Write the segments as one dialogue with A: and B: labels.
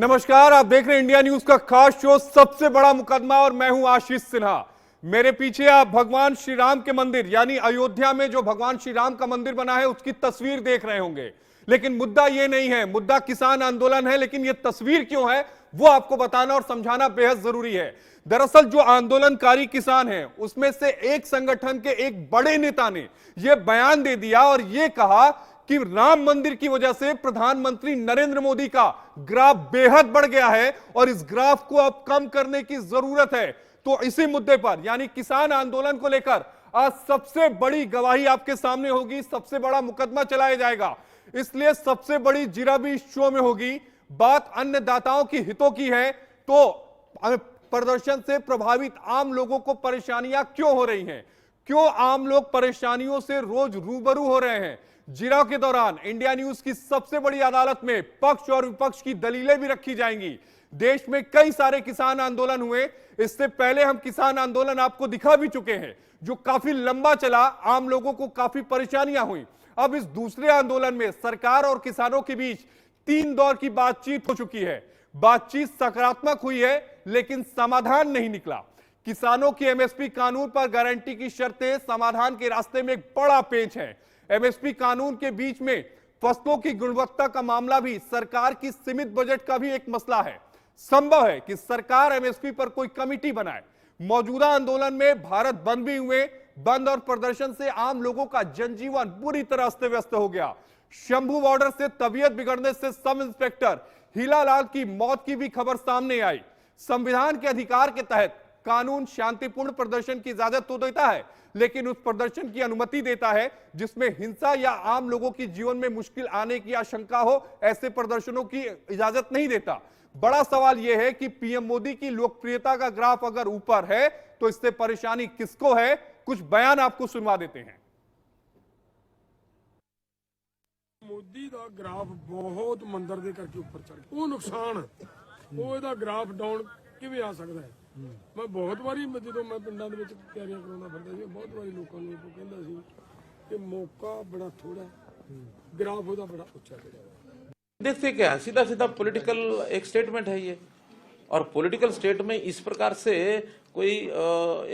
A: नमस्कार, आप देख रहे हैं इंडिया न्यूज का खास शो सबसे बड़ा मुकदमा और मैं हूं आशीष सिन्हा। मेरे पीछे आप भगवान श्री राम के मंदिर यानी अयोध्या में जो भगवान श्री राम का मंदिर बना है उसकी तस्वीर देख रहे होंगे। लेकिन मुद्दा ये नहीं है, मुद्दा किसान आंदोलन है। लेकिन ये तस्वीर क्यों है वो आपको बताना और समझाना बेहद जरूरी है। दरअसल जो आंदोलनकारी किसान हैं उसमें से एक संगठन के एक बड़े नेता ने यह बयान दे दिया और यह कहा कि राम मंदिर की वजह से प्रधानमंत्री नरेंद्र मोदी का ग्राफ बेहद बढ़ गया है और इस ग्राफ को अब कम करने की जरूरत है। तो इसी मुद्दे पर यानी किसान आंदोलन को लेकर आज सबसे बड़ी गवाही आपके सामने होगी, सबसे बड़ा मुकदमा चलाया जाएगा। इसलिए सबसे बड़ी जिरह इस शो में होगी। बात अन्नदाताओं की हितों की है तो प्रदर्शन से प्रभावित आम लोगों को परेशानियां क्यों हो रही हैं, क्यों आम लोग परेशानियों से रोज रूबरू हो रहे हैं। जिरह के दौरान इंडिया न्यूज की सबसे बड़ी अदालत में पक्ष और विपक्ष की दलीलें भी रखी जाएंगी। देश में कई सारे किसान आंदोलन हुए, इससे पहले हम किसान आंदोलन आपको दिखा भी चुके हैं जो काफी लंबा चला, आम लोगों को काफी परेशानियां हुई। अब इस दूसरे आंदोलन में सरकार और किसानों के बीच 3 दौर की बातचीत हो चुकी है। बातचीत सकारात्मक हुई है लेकिन समाधान नहीं निकला। किसानों की एमएसपी कानून पर गारंटी की शर्तें समाधान के रास्ते में एक बड़ा पेंच है। एमएसपी कानून के बीच में फसलों की गुणवत्ता का मामला भी सरकार की सीमित बजट का भी एक मसला है। संभव है कि सरकार एमएसपी पर कोई कमेटी बनाए। मौजूदा आंदोलन में भारत बंद भी हुए। बंद और प्रदर्शन से आम लोगों का जनजीवन बुरी तरह अस्त व्यस्त हो गया। शंभू बॉर्डर से तबीयत बिगड़ने से सब इंस्पेक्टर हीलालाल की मौत की भी खबर सामने आई। संविधान के अधिकार के तहत कानून शांतिपूर्ण प्रदर्शन की इजाजत तो देता है लेकिन उस प्रदर्शन की अनुमति देता है जिसमें हिंसा या आम लोगों की जीवन में मुश्किल आने की आशंका हो, ऐसे प्रदर्शनों की इजाजत नहीं देता। बड़ा सवाल यह है कि पीएम मोदी की लोकप्रियता का ग्राफ अगर ऊपर है तो इससे परेशानी किसको है। कुछ बयान आपको सुनवा देते हैं।
B: मोदी का ग्राफ बहुत मंदर दे करके ऊपर चढ़ गया, वो नुकसान वो ਇਹਦਾ ग्राफ डाउन किवें आ सकता है। मैं बहुत बारी जो मैं पिंडां ਦੇ ਵਿੱਚ ਤਿਆਰੀਆਂ ਕਰਾਉਂਦਾ ਫਿਰਦਾ ਸੀ, ਬਹੁਤ ਵਾਰੀ ਲੋਕਾਂ ਨੂੰ ਇਹ ਕਹਿੰਦਾ ਸੀ ਕਿ मौका बड़ा थोड़ा, ग्राफ ਉਹਦਾ बड़ा ਉੱਚਾ ਚੜਿਆ।
C: देखते क्या सीधा सीधा पॉलिटिकल एक स्टेटमेंट है ये, और पॉलिटिकल स्टेट में इस प्रकार से कोई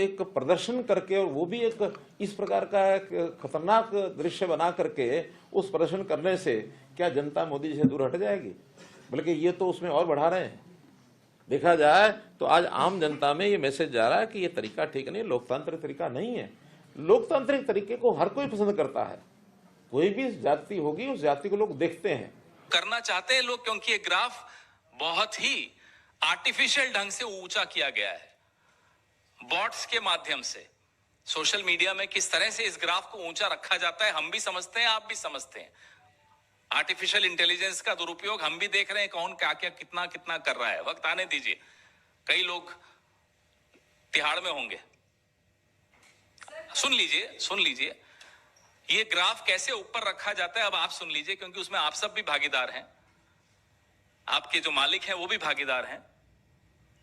C: एक प्रदर्शन करके और वो भी एक इस प्रकार का एक खतरनाक दृश्य बना करके उस प्रदर्शन करने से क्या जनता मोदी से दूर हट जाएगी? बल्कि ये तो उसमें और बढ़ा रहे हैं। देखा जाए तो आज आम जनता में ये मैसेज जा रहा है कि ये तरीका ठीक नहीं, लोकतांत्रिक तरीका नहीं है। लोकतांत्रिक तरीके को हर कोई पसंद करता है, कोई भी जाति होगी उस जाति को लोग देखते हैं,
D: करना चाहते हैं लोग, क्योंकि ये ग्राफ बहुत ही आर्टिफिशियल ढंग से ऊंचा किया गया है। बॉट्स के माध्यम से सोशल मीडिया में किस तरह से इस ग्राफ को ऊंचा रखा जाता है हम भी समझते हैं, आप भी समझते हैं। आर्टिफिशियल इंटेलिजेंस का दुरुपयोग हम भी देख रहे हैं, कौन क्या क्या कितना कितना कर रहा है। वक्त आने दीजिए, कई लोग तिहाड़ में होंगे। सुन लीजिए ये ग्राफ कैसे ऊपर रखा जाता है। अब आप सुन लीजिए, क्योंकि उसमें आप सब भी भागीदार हैं, आपके जो मालिक हैं वो भी भागीदार हैं।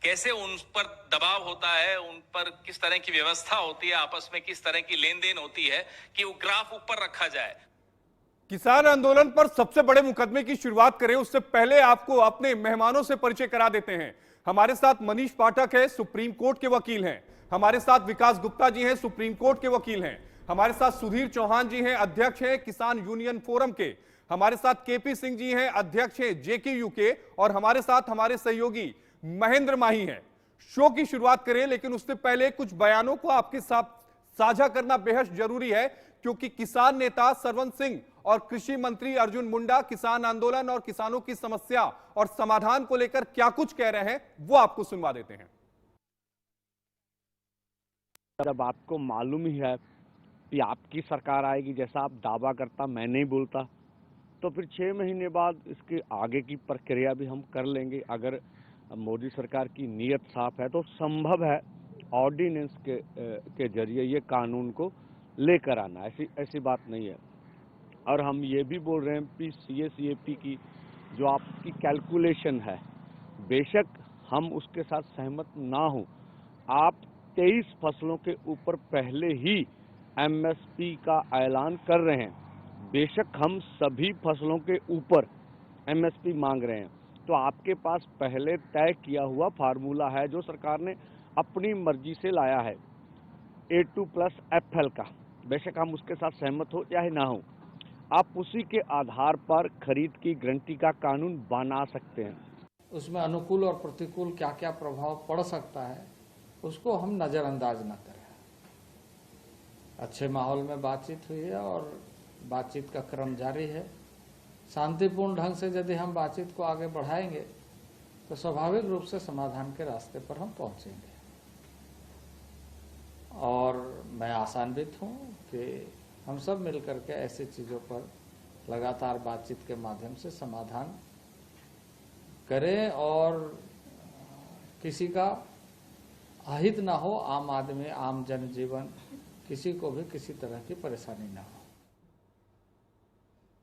D: कैसे उन पर दबाव होता है, उन पर किस तरह की व्यवस्था होती है, आपस में किस तरह की लेन देन होती है कि वो ग्राफ ऊपर रखा जाए।
A: किसान आंदोलन पर सबसे बड़े मुकदमे की शुरुआत करें उससे पहले आपको अपने मेहमानों से परिचय करा देते हैं। हमारे साथ मनीष पाठक है, सुप्रीम कोर्ट के वकील हैं। हमारे साथ विकास गुप्ता जी हैं, सुप्रीम कोर्ट के वकील हैं। हमारे साथ सुधीर चौहान जी हैं, अध्यक्ष हैं किसान यूनियन फोरम के। हमारे साथ केपी सिंह जी हैं, अध्यक्ष हैं जेकेयू के। और हमारे साथ हमारे सहयोगी महेंद्र माही हैं। शो की शुरुआत करें लेकिन उससे पहले कुछ बयानों को आपके साथ साझा करना बेहद जरूरी है, क्योंकि किसान नेता सरवन सिंह और कृषि मंत्री अर्जुन मुंडा किसान आंदोलन और किसानों की समस्या और समाधान को लेकर क्या कुछ कह रहे हैं वो आपको सुनवा देते हैं।
E: जब आपको मालूम ही है कि आपकी सरकार आएगी, जैसा आप दावा करता मैं नहीं बोलता, तो फिर 6 महीने बाद इसके आगे की प्रक्रिया भी हम कर लेंगे। अगर मोदी सरकार की नीयत साफ है तो संभव है ऑर्डिनेंस के जरिए ये कानून को लेकर आना, ऐसी बात नहीं है। और हम ये भी बोल रहे हैं कि CACP की जो आपकी कैलकुलेशन है, बेशक हम उसके साथ सहमत ना हो, आप 23 फसलों के ऊपर पहले ही MSP का ऐलान कर रहे हैं। बेशक हम सभी फसलों के ऊपर MSP मांग रहे हैं, तो आपके पास पहले तय किया हुआ फार्मूला है जो सरकार ने अपनी मर्जी से लाया है A2+FL का, बेशक हम उसके साथ सहमत हो चाहे ना हो, आप उसी के आधार पर खरीद की गारंटी का कानून बना सकते हैं।
F: उसमें अनुकूल और प्रतिकूल क्या क्या प्रभाव पड़ सकता है उसको हम नज़रअंदाज न करें। अच्छे माहौल में बातचीत हुई है और बातचीत का क्रम जारी है। शांतिपूर्ण ढंग से यदि हम बातचीत को आगे बढ़ाएंगे तो स्वाभाविक रूप से समाधान के रास्ते पर हम पहुंचेंगे। और मैं आशान्वित हूं कि हम सब मिलकर के ऐसी चीज़ों पर लगातार बातचीत के माध्यम से समाधान करें और किसी का अहित ना हो, आम आदमी, आम जनजीवन, किसी को भी किसी तरह की परेशानी ना हो।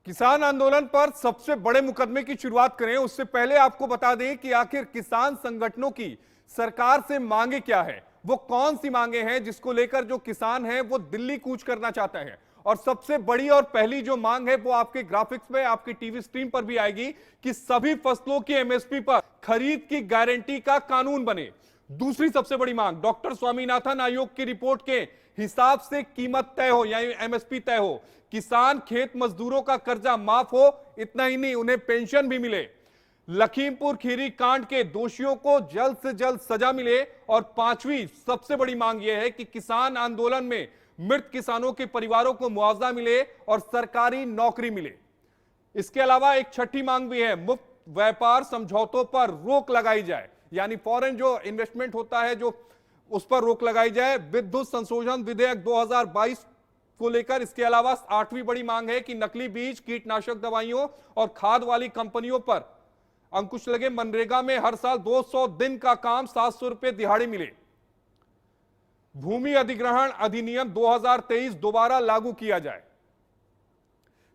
A: किसान आंदोलन पर सबसे बड़े मुकदमे की शुरुआत करें उससे पहले आपको बता दें कि आखिर किसान संगठनों की सरकार से मांगे क्या है, वो कौन सी मांगे हैं जिसको लेकर जो किसान हैं वो दिल्ली कूच करना चाहते हैं। और सबसे बड़ी और पहली जो मांग है वो आपके ग्राफिक्स में, आपकी टीवी स्क्रीन पर भी आएगी कि सभी फसलों की एमएसपी पर खरीद की गारंटी का कानून बने। दूसरी सबसे बड़ी मांग, डॉक्टर स्वामीनाथन आयोग की रिपोर्ट के हिसाब से कीमत तय हो, यानी एमएसपी तय हो। किसान खेत मजदूरों का कर्जा माफ हो, इतना ही नहीं उन्हें पेंशन भी मिले। लखीमपुर खीरी कांड के दोषियों को जल्द से जल्द सजा मिले। और पांचवी सबसे बड़ी मांग यह है कि किसान आंदोलन में मृत किसानों के परिवारों को मुआवजा मिले और सरकारी नौकरी मिले। इसके अलावा एक छठी मांग भी है, मुफ्त व्यापार समझौतों पर रोक लगाई जाए, यानी फॉरेन जो इन्वेस्टमेंट होता है जो उस पर रोक लगाई जाए। विद्युत संशोधन विधेयक 2022 को लेकर इसके अलावा आठवीं बड़ी मांग है कि नकली बीज, कीटनाशक दवाइयों और खाद वाली कंपनियों पर अंकुश लगे। मनरेगा में हर साल 200 दिन का काम 700 रुपए दिहाड़ी मिले। भूमि अधिग्रहण अधिनियम 2023 दोबारा लागू किया जाए।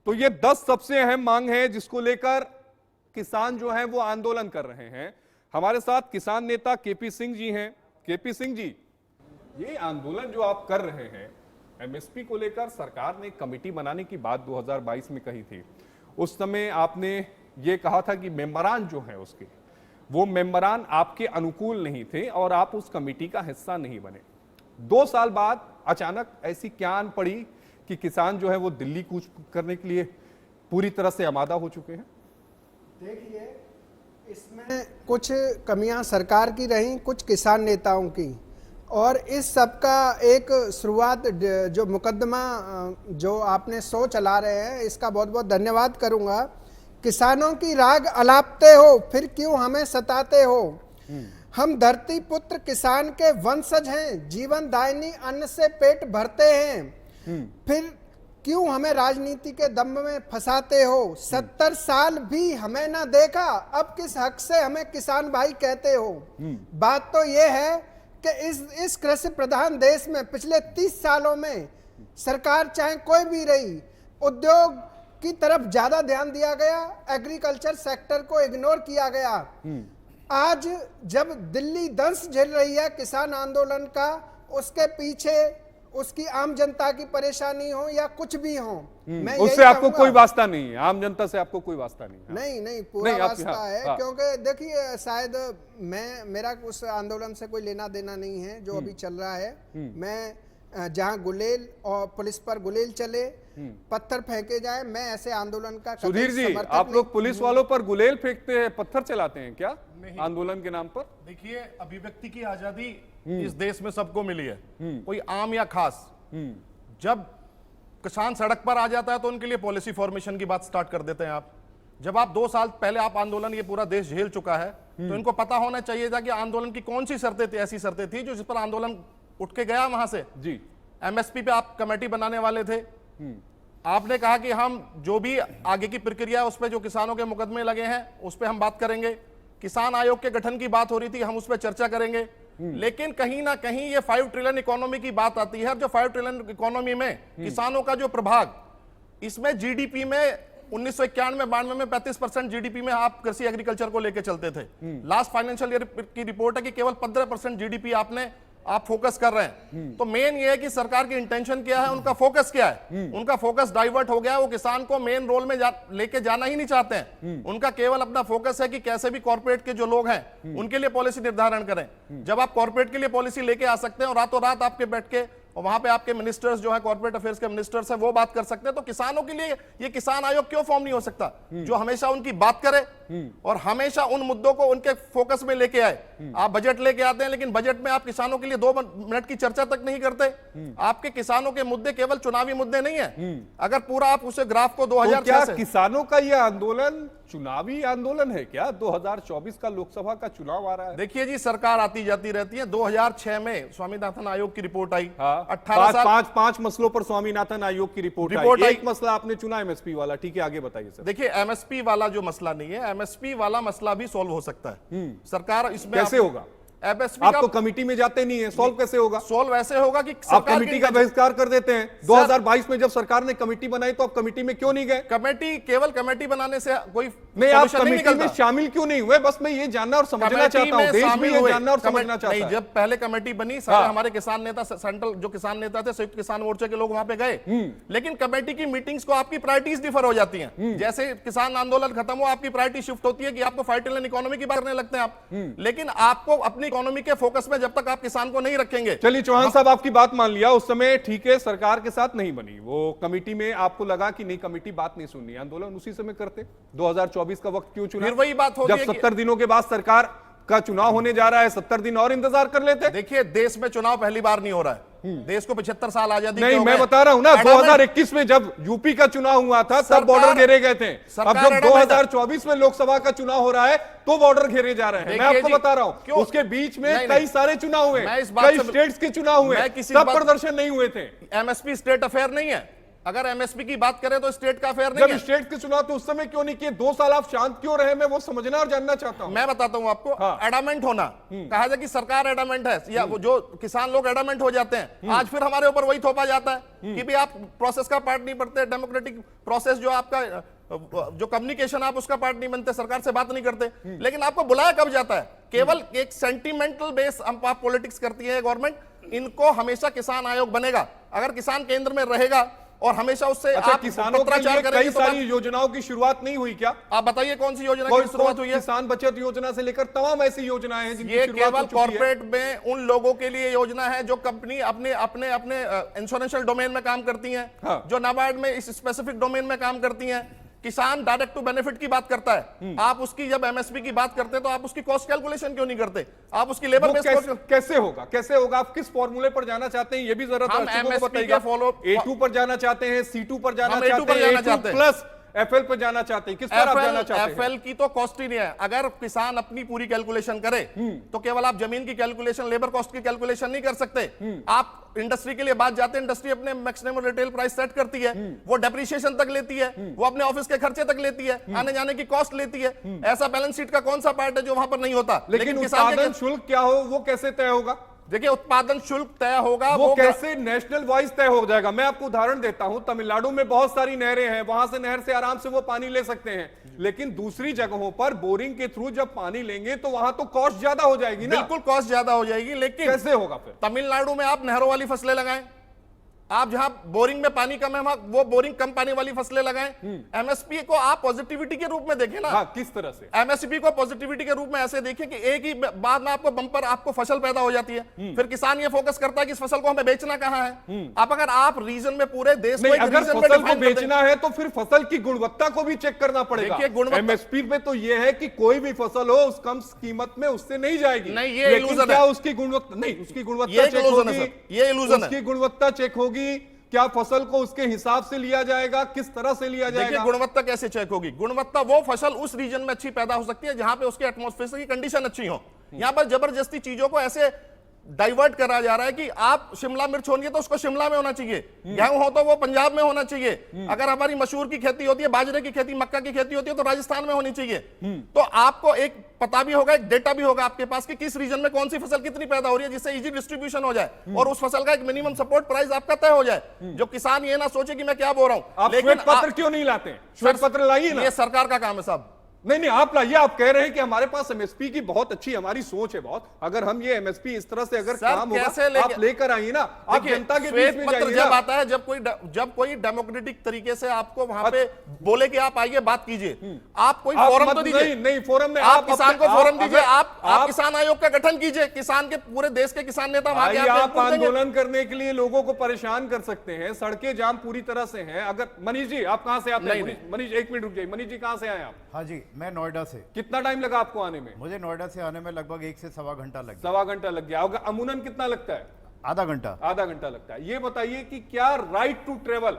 A: तो ये 10 सबसे अहम मांग है जिसको लेकर किसान जो है वो आंदोलन कर रहे हैं। हमारे साथ किसान नेता केपी सिंह जी हैं। केपी सिंह जी, ये आंदोलन जो आप कर रहे हैं एमएसपी को लेकर, सरकार ने कमेटी बनाने की बात 2022 में कही थी। उस समय आपने ये कहा था कि मेंबरान जो है उसके, वो मेंबरान आपके अनुकूल नहीं थे और आप उस कमेटी का हिस्सा नहीं बने। 2 साल बाद अचानक ऐसी क्या आन पड़ी कि किसान जो है वो दिल्ली कूच करने के लिए पूरी तरह से आमादा हो चुके हैं?
G: देखिए, इसमें कुछ कमियां सरकार की रहीं, कुछ किसान नेताओं की, और इस सब का एक शुरुआत जो मुकदमा जो आपने शो चला रहे हैं इसका बहुत बहुत धन्यवाद करूंगा। किसानों की राग अलापते हो फिर क्यों हमें सताते हो, हम धरती पुत्र किसान के वंशज हैं, जीवन दायनी अन्न से पेट भरते हैं, फिर क्यों हमें राजनीति के दम में फंसाते हो। 70 साल भी हमें ना देखा, अब किस हक से हमें किसान भाई कहते हो। बात तो यह है कि इस कृषि प्रधान देश में पिछले 30 सालों में सरकार चाहे कोई भी रही, उद्योग की तरफ ज्यादा ध्यान दिया गया, एग्रीकल्चर सेक्टर को इग्नोर किया गया। आज जब दिल्ली दंश झेल रही है किसान आंदोलन का, उसके पीछे उसकी आम जनता की परेशानी हो या कुछ भी हो, मैं
A: उससे आपको कोई वास्ता नहीं है, आम जनता से आपको कोई वास्ता नहीं है?
G: नहीं, पूरा वास्ता है।
A: हाँ।
G: क्योंकि देखिए, शायद मेरा उस आंदोलन से कोई लेना देना नहीं है जो अभी चल रहा है। मैं जहां गुलेल और पुलिस पर गुलेल चले, पत्थर फेंके जाए, मैं ऐसे आंदोलन का
A: सुधीर जी, आप लोग पुलिस वालों पर गुलेल फेंकते हैं, पत्थर चलाते हैं क्या आंदोलन के नाम पर?
H: देखिए, अभिव्यक्ति की आजादी इस देश में सबको मिली है, कोई आम या खास। जब किसान सड़क पर आ जाता है तो उनके लिए पॉलिसी फॉर्मेशन की बात स्टार्ट कर देते हैं आप। जब आप 2 साल पहले आप आंदोलन ये पूरा देश झेल चुका है तो इनको पता होना चाहिए था कि आंदोलन की कौन सी शर्तें थी, ऐसी शर्तें थी जो जिस पर आंदोलन उठ के गया वहां से।
A: जी,
H: एमएसपी पे आप कमेटी बनाने वाले थे, आपने कहा कि हम जो भी आगे की प्रक्रिया है उस पर जो किसानों के मुकदमे लगे हैं उस पर हम बात करेंगे। किसान आयोग के गठन की बात हो रही थी, हम उस पर चर्चा करेंगे। लेकिन कहीं ना कहीं ये 5 ट्रिलियन इकोनॉमी की बात आती है, जो 5 ट्रिलियन इकोनॉमी में किसानों का जो प्रभाग, इसमें जीडीपी में 1991-92 में 35% जीडीपी में आप कृषि एग्रीकल्चर को लेकर चलते थे। लास्ट फाइनेंशियल ईयर की रिपोर्ट है कि केवल 15% जीडीपी आपने आप फोकस कर रहे हैं। तो मेन ये है कि सरकार की इंटेंशन क्या है, उनका फोकस क्या है। उनका फोकस डाइवर्ट हो गया है, वो किसान को मेन रोल में लेके जाना ही नहीं चाहते हैं। उनका केवल अपना फोकस है कि कैसे भी कॉर्पोरेट के जो लोग हैं उनके लिए पॉलिसी निर्धारण करें। जब आप कॉर्पोरेट के लिए पॉलिसी लेके आ सकते हैं और रातों रात आपके बैठ के और वहां पे आपके मिनिस्टर्स जो है, कॉर्पोरेट अफेयर्स के मिनिस्टर्स हैं, वो बात कर सकते हैं, तो किसानों के लिए ये किसान आयोग क्यों फॉर्म नहीं हो सकता, जो हमेशा उनकी बात करे और हमेशा उन मुद्दों को उनके फोकस में लेके आए। आप बजट लेके आते हैं, लेकिन बजट में आप किसानों के लिए 2 मिनट की चर्चा तक नहीं करते। आपके किसानों के मुद्दे केवल चुनावी मुद्दे नहीं है। अगर पूरा आप उसे ग्राफ को 2006
A: क्या
H: से
A: किसानों का यह आंदोलन चुनावी आंदोलन है क्या? 2024 का लोकसभा का चुनाव आ रहा है।
H: देखिए जी, सरकार आती जाती रहती है। 2006 में स्वामीनाथन आयोग की रिपोर्ट आई।
A: हाँ,
H: 18 साल
A: पांच मसलों पर स्वामीनाथन आयोग की रिपोर्ट आई। एक मसला आपने चुना एमएसपी वाला, ठीक है, आगे बताइए सर।
H: देखिए, एमएसपी वाला जो मसला नहीं है, एमएसपी वाला मसला भी सॉल्व हो सकता है। सरकार इसमें
A: कैसे होगा?
H: एमएसपी
A: आप तो कमेटी में जाते नहीं है, सॉल्व कैसे होगा?
H: सॉल्व ऐसे होगा कि
A: आप कमेटी का बहिष्कार कर देते हैं। 2022 में जब सरकार ने कमेटी बनाई तो आप कमेटी में क्यों नहीं गए?
H: कमेटी, केवल कमेटी बनाने से कोई
A: नहीं, आप
H: solution
A: कमेटी में शामिल क्यों नहीं हुए? बस मैं ये जानना और समझना चाहता हूं, देश भी ये जानना और समझना चाहता है।
H: जब पहले कमेटी बनी, सारे हमारे किसान नेता, सेंट्रल जो किसान नेता थे, संयुक्त किसान मोर्चे के लोग वहां पे गए। लेकिन कमेटी की मीटिंग्स को आपकी प्रायोरिटीज डिफर हो जाती हैं। जैसे किसान आंदोलन खत्म हो, आपकी प्रायोरिटी शिफ्ट होती है कि आपको फाइट एंड इकोनॉमी की बात करने लगते हैं आप। लेकिन आपको अपनी इकोनॉमी के फोकस में जब तक आप किसान को नहीं रखेंगे।
A: चलिए चौहान साहब, आपकी बात मान लिया, उस समय ठीक है सरकार के साथ नहीं बनी, वो कमेटी में आपको लगा कि नहीं कमेटी बात नहीं सुननी, आंदोलन उसी समय करते। 2024 का वक्त क्यों चुना?
H: फिर वही बात होती
A: जब
H: है
A: 70 दिनों के बाद सरकार का चुनाव होने जा रहा है, 70 दिन और इंतजार कर लेते।
H: देखिए, देश में चुनाव पहली बार नहीं हो रहा है। देश को 75 साल आजादी
A: नहीं, मैं बता रहा हूं ना, 2021 में जब यूपी का चुनाव हुआ था तब बॉर्डर घेरे गए थे। अब जब 2024 में लोकसभा का चुनाव हो रहा है तो बॉर्डर घेरे जा रहे हैं। मैं आपको बता रहा हूं, उसके बीच में कई सारे चुनाव हुए, कई स्टेट्स के चुनाव हुए, तब प्रदर्शन नहीं हुए थे।
H: एमएसपी स्टेट अफेयर नहीं है। अगर एमएसपी की बात करें तो स्टेट का अफेयर नहीं है।
A: जब स्टेट के चुनाव तो उस समय क्यों नहीं किए? 2 साल आप शांत क्यों रहे? मैं वो समझना और जानना चाहता हूं।
H: मैं बताता हूं आपको। एडामेंट होना, कहा जाए कि सरकार एडामेंट है या वो जो किसान लोग एडामेंट हो जाते हैं, आज फिर हमारे ऊपर वही थोपा जाता है कि भी आप प्रोसेस का पार्ट नहीं बनते, डेमोक्रेटिक प्रोसेस जो आपका जो कम्युनिकेशन आप उसका पार्ट नहीं बनते, सरकार से बात नहीं करते। लेकिन आपको बुलाया कब जाता है? केवल एक सेंटिमेंटल बेस आप पॉलिटिक्स करती है गवर्नमेंट। इनको हमेशा किसान आयोग बनेगा अगर किसान केंद्र में रहेगा और हमेशा उससे आप
A: किसानों के लिए कई सारी योजनाओं की शुरुआत नहीं हुई क्या?
H: आप बताइए कौन सी योजना की शुरुआत हुई है?
A: किसान बचत योजना से लेकर तमाम ऐसी योजनाएं हैं जिनकी
H: ये
A: शुरुआत
H: केवल कॉर्पोरेट में उन लोगों के लिए योजना है जो कंपनी अपने अपने अपने इंश्योरेंशियल डोमेन में काम करती हैं।
A: हाँ।
H: जो नाबार्ड में इस स्पेसिफिक डोमेन में काम करती हैं। किसान डायरेक्ट टू बेनिफिट की बात करता है। आप उसकी जब एमएसपी की बात करते हैं तो आप उसकी कॉस्ट कैलकुलेशन क्यों नहीं करते? आप उसकी लेबर बेस
A: कैसे होगा? कैसे होगा? आप किस फॉर्मूले पर जाना चाहते हैं ये भी जरा बताइएगा। A2 पर जाना चाहते हैं, C2 पर जाना चाहते हैं, A2 प्लस FL पर जाना चाहते हैं, किस पर आप जाना चाहते हैं?
H: FL की तो कॉस्ट ही नहीं है। अगर किसान अपनी पूरी कैलकुलेशन करे तो केवल आप जमीन की कैलकुलेशन, लेबर कॉस्ट की कैलकुलेशन नहीं कर सकते। आप इंडस्ट्री के लिए बात जाते हैं, इंडस्ट्री अपने मैक्सिमम रिटेल प्राइस सेट करती है, वो डेप्रिसिएशन तक लेती है, वो अपने ऑफिस के खर्चे तक लेती है, आने जाने की कॉस्ट लेती है। ऐसा बैलेंस शीट का कौन सा पार्ट है जो वहां पर नहीं होता?
A: लेकिन उत्पादन शुल्क क्या हो, वो कैसे तय होगा?
H: देखिए, उत्पादन शुल्क तय होगा
A: वो कैसे नेशनल वाइज तय हो जाएगा? मैं आपको उदाहरण देता हूं, तमिलनाडु में बहुत सारी नहरें हैं, वहां से नहर से आराम से वो पानी ले सकते हैं। लेकिन दूसरी जगहों पर बोरिंग के थ्रू जब पानी लेंगे तो वहां तो कॉस्ट ज्यादा हो जाएगी ना।
H: बिल्कुल कॉस्ट ज्यादा हो जाएगी, लेकिन
A: कैसे होगा फिर?
H: तमिलनाडु में आप नहरों वाली फसलें लगाएं, आप जहां बोरिंग में पानी कम है वहां वो बोरिंग कम पानी वाली फसलें लगाएं। एमएसपी को आप पॉजिटिविटी के रूप में देखें ना।
A: हाँ, किस तरह से?
H: एमएसपी को पॉजिटिविटी के रूप में ऐसे देखें कि एक ही बाद में आपको बम्पर आपको फसल पैदा हो जाती है। फिर किसान ये फोकस करता है कि इस फसल को हमें बेचना कहां है। आप अगर आप रीजन में पूरे देश में
A: अगर फसल को बेचना है तो फिर फसल की गुणवत्ता को भी चेक करना पड़ेगा। एमएसपी पे तो ये है कि कोई भी फसल हो उस कम कीमत में उससे नहीं जाएगी।
H: नहीं, ये इल्यूजन है।
A: उसकी गुणवत्ता नहीं, उसकी गुणवत्ता चेक होगी,
H: ये इल्यूजन है।
A: उसकी गुणवत्ता चेक होगी। क्या फसल को उसके हिसाब से लिया जाएगा? किस तरह से लिया जाएगा?
H: देखिए, गुणवत्ता कैसे चेक होगी? गुणवत्ता वो फसल उस रीजन में अच्छी पैदा हो सकती है जहां पे उसके एटमॉस्फेयर की कंडीशन अच्छी हो। यहां पर जबरदस्ती चीजों को ऐसे डाइवर्ट करा जा रहा है कि आप शिमला मिर्च होनी है तो उसको शिमला में होना चाहिए, गेहूं हो तो वो पंजाब में होना चाहिए। अगर हमारी मसूर की खेती होती है, बाजरे की खेती, मक्का की खेती होती है तो राजस्थान में होनी चाहिए। तो आपको एक पता भी होगा, एक डेटा भी होगा आपके पास कि किस रीजन में कौन सी फसल कितनी पैदा हो रही है, जिससे इजी डिस्ट्रीब्यूशन हो जाए और उस फसल का एक मिनिमम सपोर्ट प्राइस आपका तय हो जाए। जो किसान ये ना सोचे कि मैं क्या बोल रहा हूं।
A: लेकिन पत्र क्यों नहीं लाते? श्वेत पत्र लाइए ना।
H: ये सरकार का काम है साहब,
A: नहीं, आप लाइए। आप कह रहे हैं कि हमारे पास एमएसपी की बहुत अच्छी हमारी सोच है बहुत। अगर हम ये एमएसपी इस तरह से अगर
H: सर,
A: काम होगा, आप लेकर आइए ना, आप
H: देखिए,
A: जनता के बीच
H: श्वेत
A: में
H: पत्र
A: जाइए
H: जब
A: ना।
H: आता है, जब कोई डेमोक्रेटिक तरीके से आपको वहां पे बोले कि आप आइए बात कीजिए, आप कोई फोरम तो दीजिए।
A: नहीं, फोरम में
H: आप किसान को फोरम दीजिए। आप
A: आप
H: किसान आयोग का गठन कीजिए, किसान के पूरे देश के किसान नेता वहां के
A: आप आंदोलन करने के लिए लोगों को परेशान कर सकते हैं। सड़कें जाम पूरी तरह से हैं। अगर मनीष जी, आप कहां से आते हैं? मनीष, एक मिनट रुक जाइए। मनीष जी, कहां से आए आप?
I: हाँ जी, मैं नोएडा से।
A: कितना टाइम लगा आपको आने में?
I: मुझे नोएडा से आने में लगभग 1 से सवा घंटा लग गया।
A: 1.25 घंटा लग गया होगा। अमूनन कितना लगता है?
I: आधा घंटा।
A: आधा घंटा लगता है। ये बताइए कि क्या राइट टू ट्रेवल,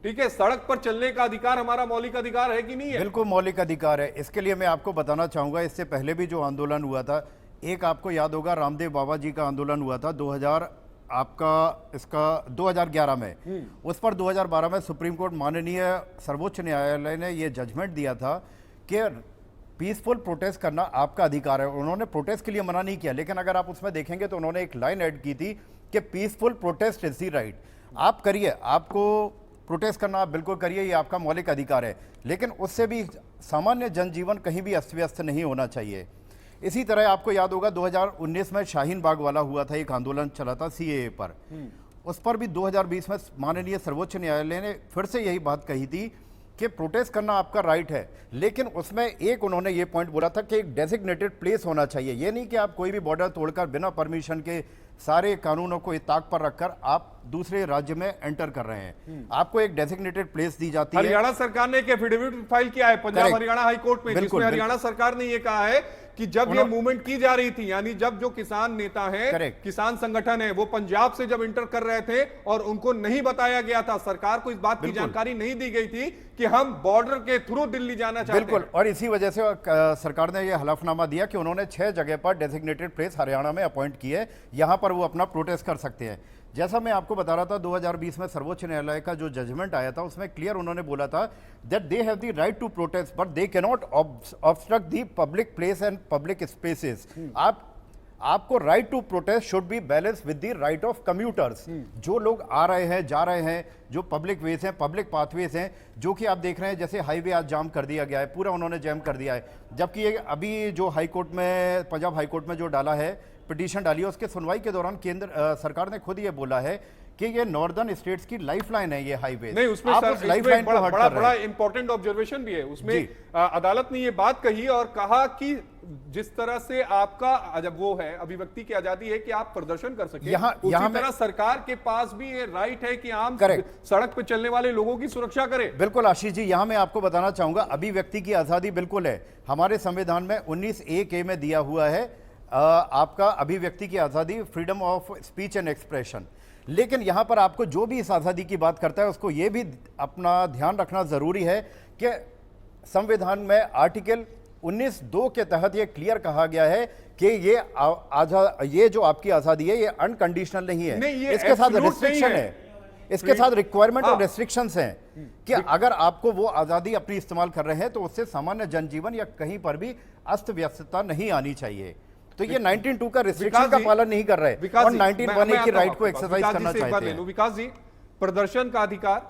A: ठीक है, सड़क पर चलने का अधिकार हमारा मौलिक अधिकार है कि नहीं है?
I: बिल्कुल मौलिक अधिकार है। इसके लिए मैं आपको बताना चाहूंगा, इससे पहले भी जो आंदोलन हुआ था, एक आपको याद होगा रामदेव बाबा जी का आंदोलन हुआ था 2011 में। उस पर 2012 में सुप्रीम कोर्ट माननीय सर्वोच्च न्यायालय ने यह जजमेंट दिया था कि पीसफुल प्रोटेस्ट करना आपका अधिकार है। उन्होंने प्रोटेस्ट के लिए मना नहीं किया, लेकिन अगर आप उसमें देखेंगे तो उन्होंने एक लाइन ऐड की थी कि peaceful protest is the right. आप करिए, आपको प्रोटेस्ट करना आप बिल्कुल करिए, ये आपका मौलिक अधिकार है, लेकिन उससे भी सामान्य जनजीवन कहीं भी अस्त व्यस्त नहीं होना चाहिए। इसी तरह आपको याद होगा 2019 में शाहीन बाग वाला हुआ था, एक आंदोलन चला था सीएए पर। उस पर भी 2020 में माननीय सर्वोच्च न्यायालय ने फिर से यही बात कही थी कि प्रोटेस्ट करना आपका राइट है, लेकिन उसमें एक उन्होंने ये पॉइंट बोला था कि एक डेजिग्नेटेड प्लेस होना चाहिए। ये नहीं कि आप कोई भी बॉर्डर तोड़कर बिना परमिशन के सारे कानूनों को इताक पर रखकर आप दूसरे राज्य में एंटर कर रहे हैं। आपको एक डेजिग्नेटेड प्लेस दी जाती है।
A: हरियाणा सरकार ने एक एफिडेविट फाइल किया है पंजाब हरियाणा हाई कोर्ट में, जिसमें हरियाणा सरकार ने यह कहा है कि जब ये मूवमेंट की जा रही थी, यानी जब जो किसान नेता हैं, किसान संगठन है, वो पंजाब से जब इंटर कर रहे थे और उनको नहीं बताया गया था, सरकार को इस बात की जानकारी नहीं दी गई थी कि हम बॉर्डर के थ्रू दिल्ली जाना चाहते हैं।
I: बिल्कुल, और इसी वजह से सरकार ने यह हलफनामा दिया कि उन्होंने 6 जगह पर डेजिग्नेटेड प्लेस हरियाणा में अपॉइंट किए, यहां पर वो अपना प्रोटेस्ट कर सकते हैं। जैसा मैं आपको बता रहा था, 2020 में सर्वोच्च न्यायालय का जो जजमेंट आया था, उसमें क्लियर उन्होंने बोला था that they have the right to protest but they can not obstruct the public place and public spaces. आपको right to protest should be balance with the right of commuters. जो लोग आ रहे हैं, जा रहे हैं, जो पब्लिक वेज हैं, पब्लिक पाथवेज हैं, जो कि आप देख रहे हैं जैसे हाईवे आज जाम कर दिया गया है, पूरा उन्होंने जैम कर दिया है। जबकि ये अभी जो हाईकोर्ट में, पंजाब हाईकोर्ट में जो डाला है, पिटीशन डाली है, उसके सुनवाई के दौरान केंद्र सरकार ने खुद ये बोला है कि ये नॉर्दर्न स्टेट्स की लाइफलाइन है ये हाईवे।
A: नहीं, उसमें
I: लाइफलाइन
A: बड़ा इंपॉर्टेंट ऑब्जर्वेशन भी है उसमें। अदालत ने ये बात कही और कहा कि जिस तरह से आपका जब वो है अभिव्यक्ति की आजादी है कि आप प्रदर्शन कर सके, उसी तरह सरकार के पास भी ये राइट है कि आम सड़क पर चलने वाले लोगों की सुरक्षा करे।
I: बिल्कुल आशीष जी, यहां मैं आपको बताना चाहूंगा, अभिव्यक्ति की आजादी बिल्कुल है। हमारे संविधान में 19A में दिया हुआ है आपका अभिव्यक्ति की आजादी, freedom of speech and expression. लेकिन यहां पर आपको जो भी इस आजादी की बात करता है, उसको यह भी अपना ध्यान रखना जरूरी है कि संविधान में आर्टिकल 19(2) के तहत यह क्लियर कहा गया है कि ये जो आपकी आजादी है, ये अनकंडीशनल नहीं है। इसके साथ रिस्ट्रिक्शन है, इसके साथ रिक्वायरमेंट और रेस्ट्रिक्शंस हैं कि अगर आपको वो आजादी अपनी इस्तेमाल कर रहे हैं तो उससे सामान्य जनजीवन या कहीं पर भी अस्त व्यस्तता नहीं आनी चाहिए। तो ये 19(2) का रिस्ट्रिक्शन का पालन नहीं कर रहे और 19(1) की राइट को एक्सरसाइज करना चाहते हैं।
A: विकास जी, प्रदर्शन का अधिकार,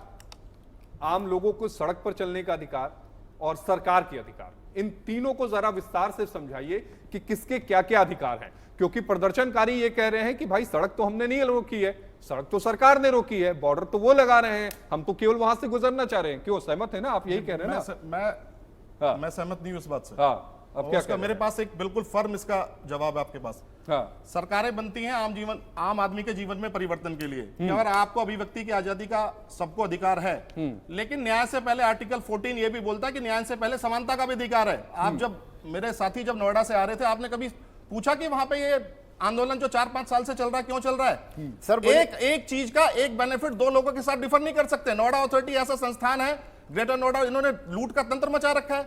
A: आम लोगों को सड़क पर चलने का अधिकार और सरकार के अधिकार, इन तीनों को जरा विस्तार से समझाइए कि किसके क्या क्या अधिकार हैं। क्योंकि प्रदर्शनकारी ये कह रहे हैं कि भाई सड़क तो हमने नहीं रोकी है, सड़क तो सरकार ने रोकी है, बॉर्डर तो वो लगा रहे हैं, हम तो केवल वहां से गुजरना चाह रहे हैं। क्यों, सहमत है ना आप? यही कह रहे हैं ना?
H: मैं सहमत नहीं हूं इस बात से।
A: अब क्या
H: मेरे पास एक बिल्कुल फर्म इसका जवाब है आपके पास। सरकारें बनती हैं आम आदमी के जीवन में परिवर्तन के लिए। अगर आपको अभिव्यक्ति की आजादी का सबको अधिकार है, लेकिन न्याय से पहले आर्टिकल 14 ये भी बोलता है कि न्याय से पहले समानता का भी अधिकार है। आप जब मेरे साथी जब नोएडा से आ रहे थे, आपने कभी पूछा कि वहां पे ये आंदोलन जो 4-5 साल से चल रहा है, क्यों चल रहा है? सर, एक चीज का एक बेनिफिट दो लोगों के साथ डिफर नहीं कर सकते। नोएडा अथॉरिटी ऐसा संस्थान है, ग्रेटर नोएडा, इन्होंने लूट का तंत्र मचा रखा है।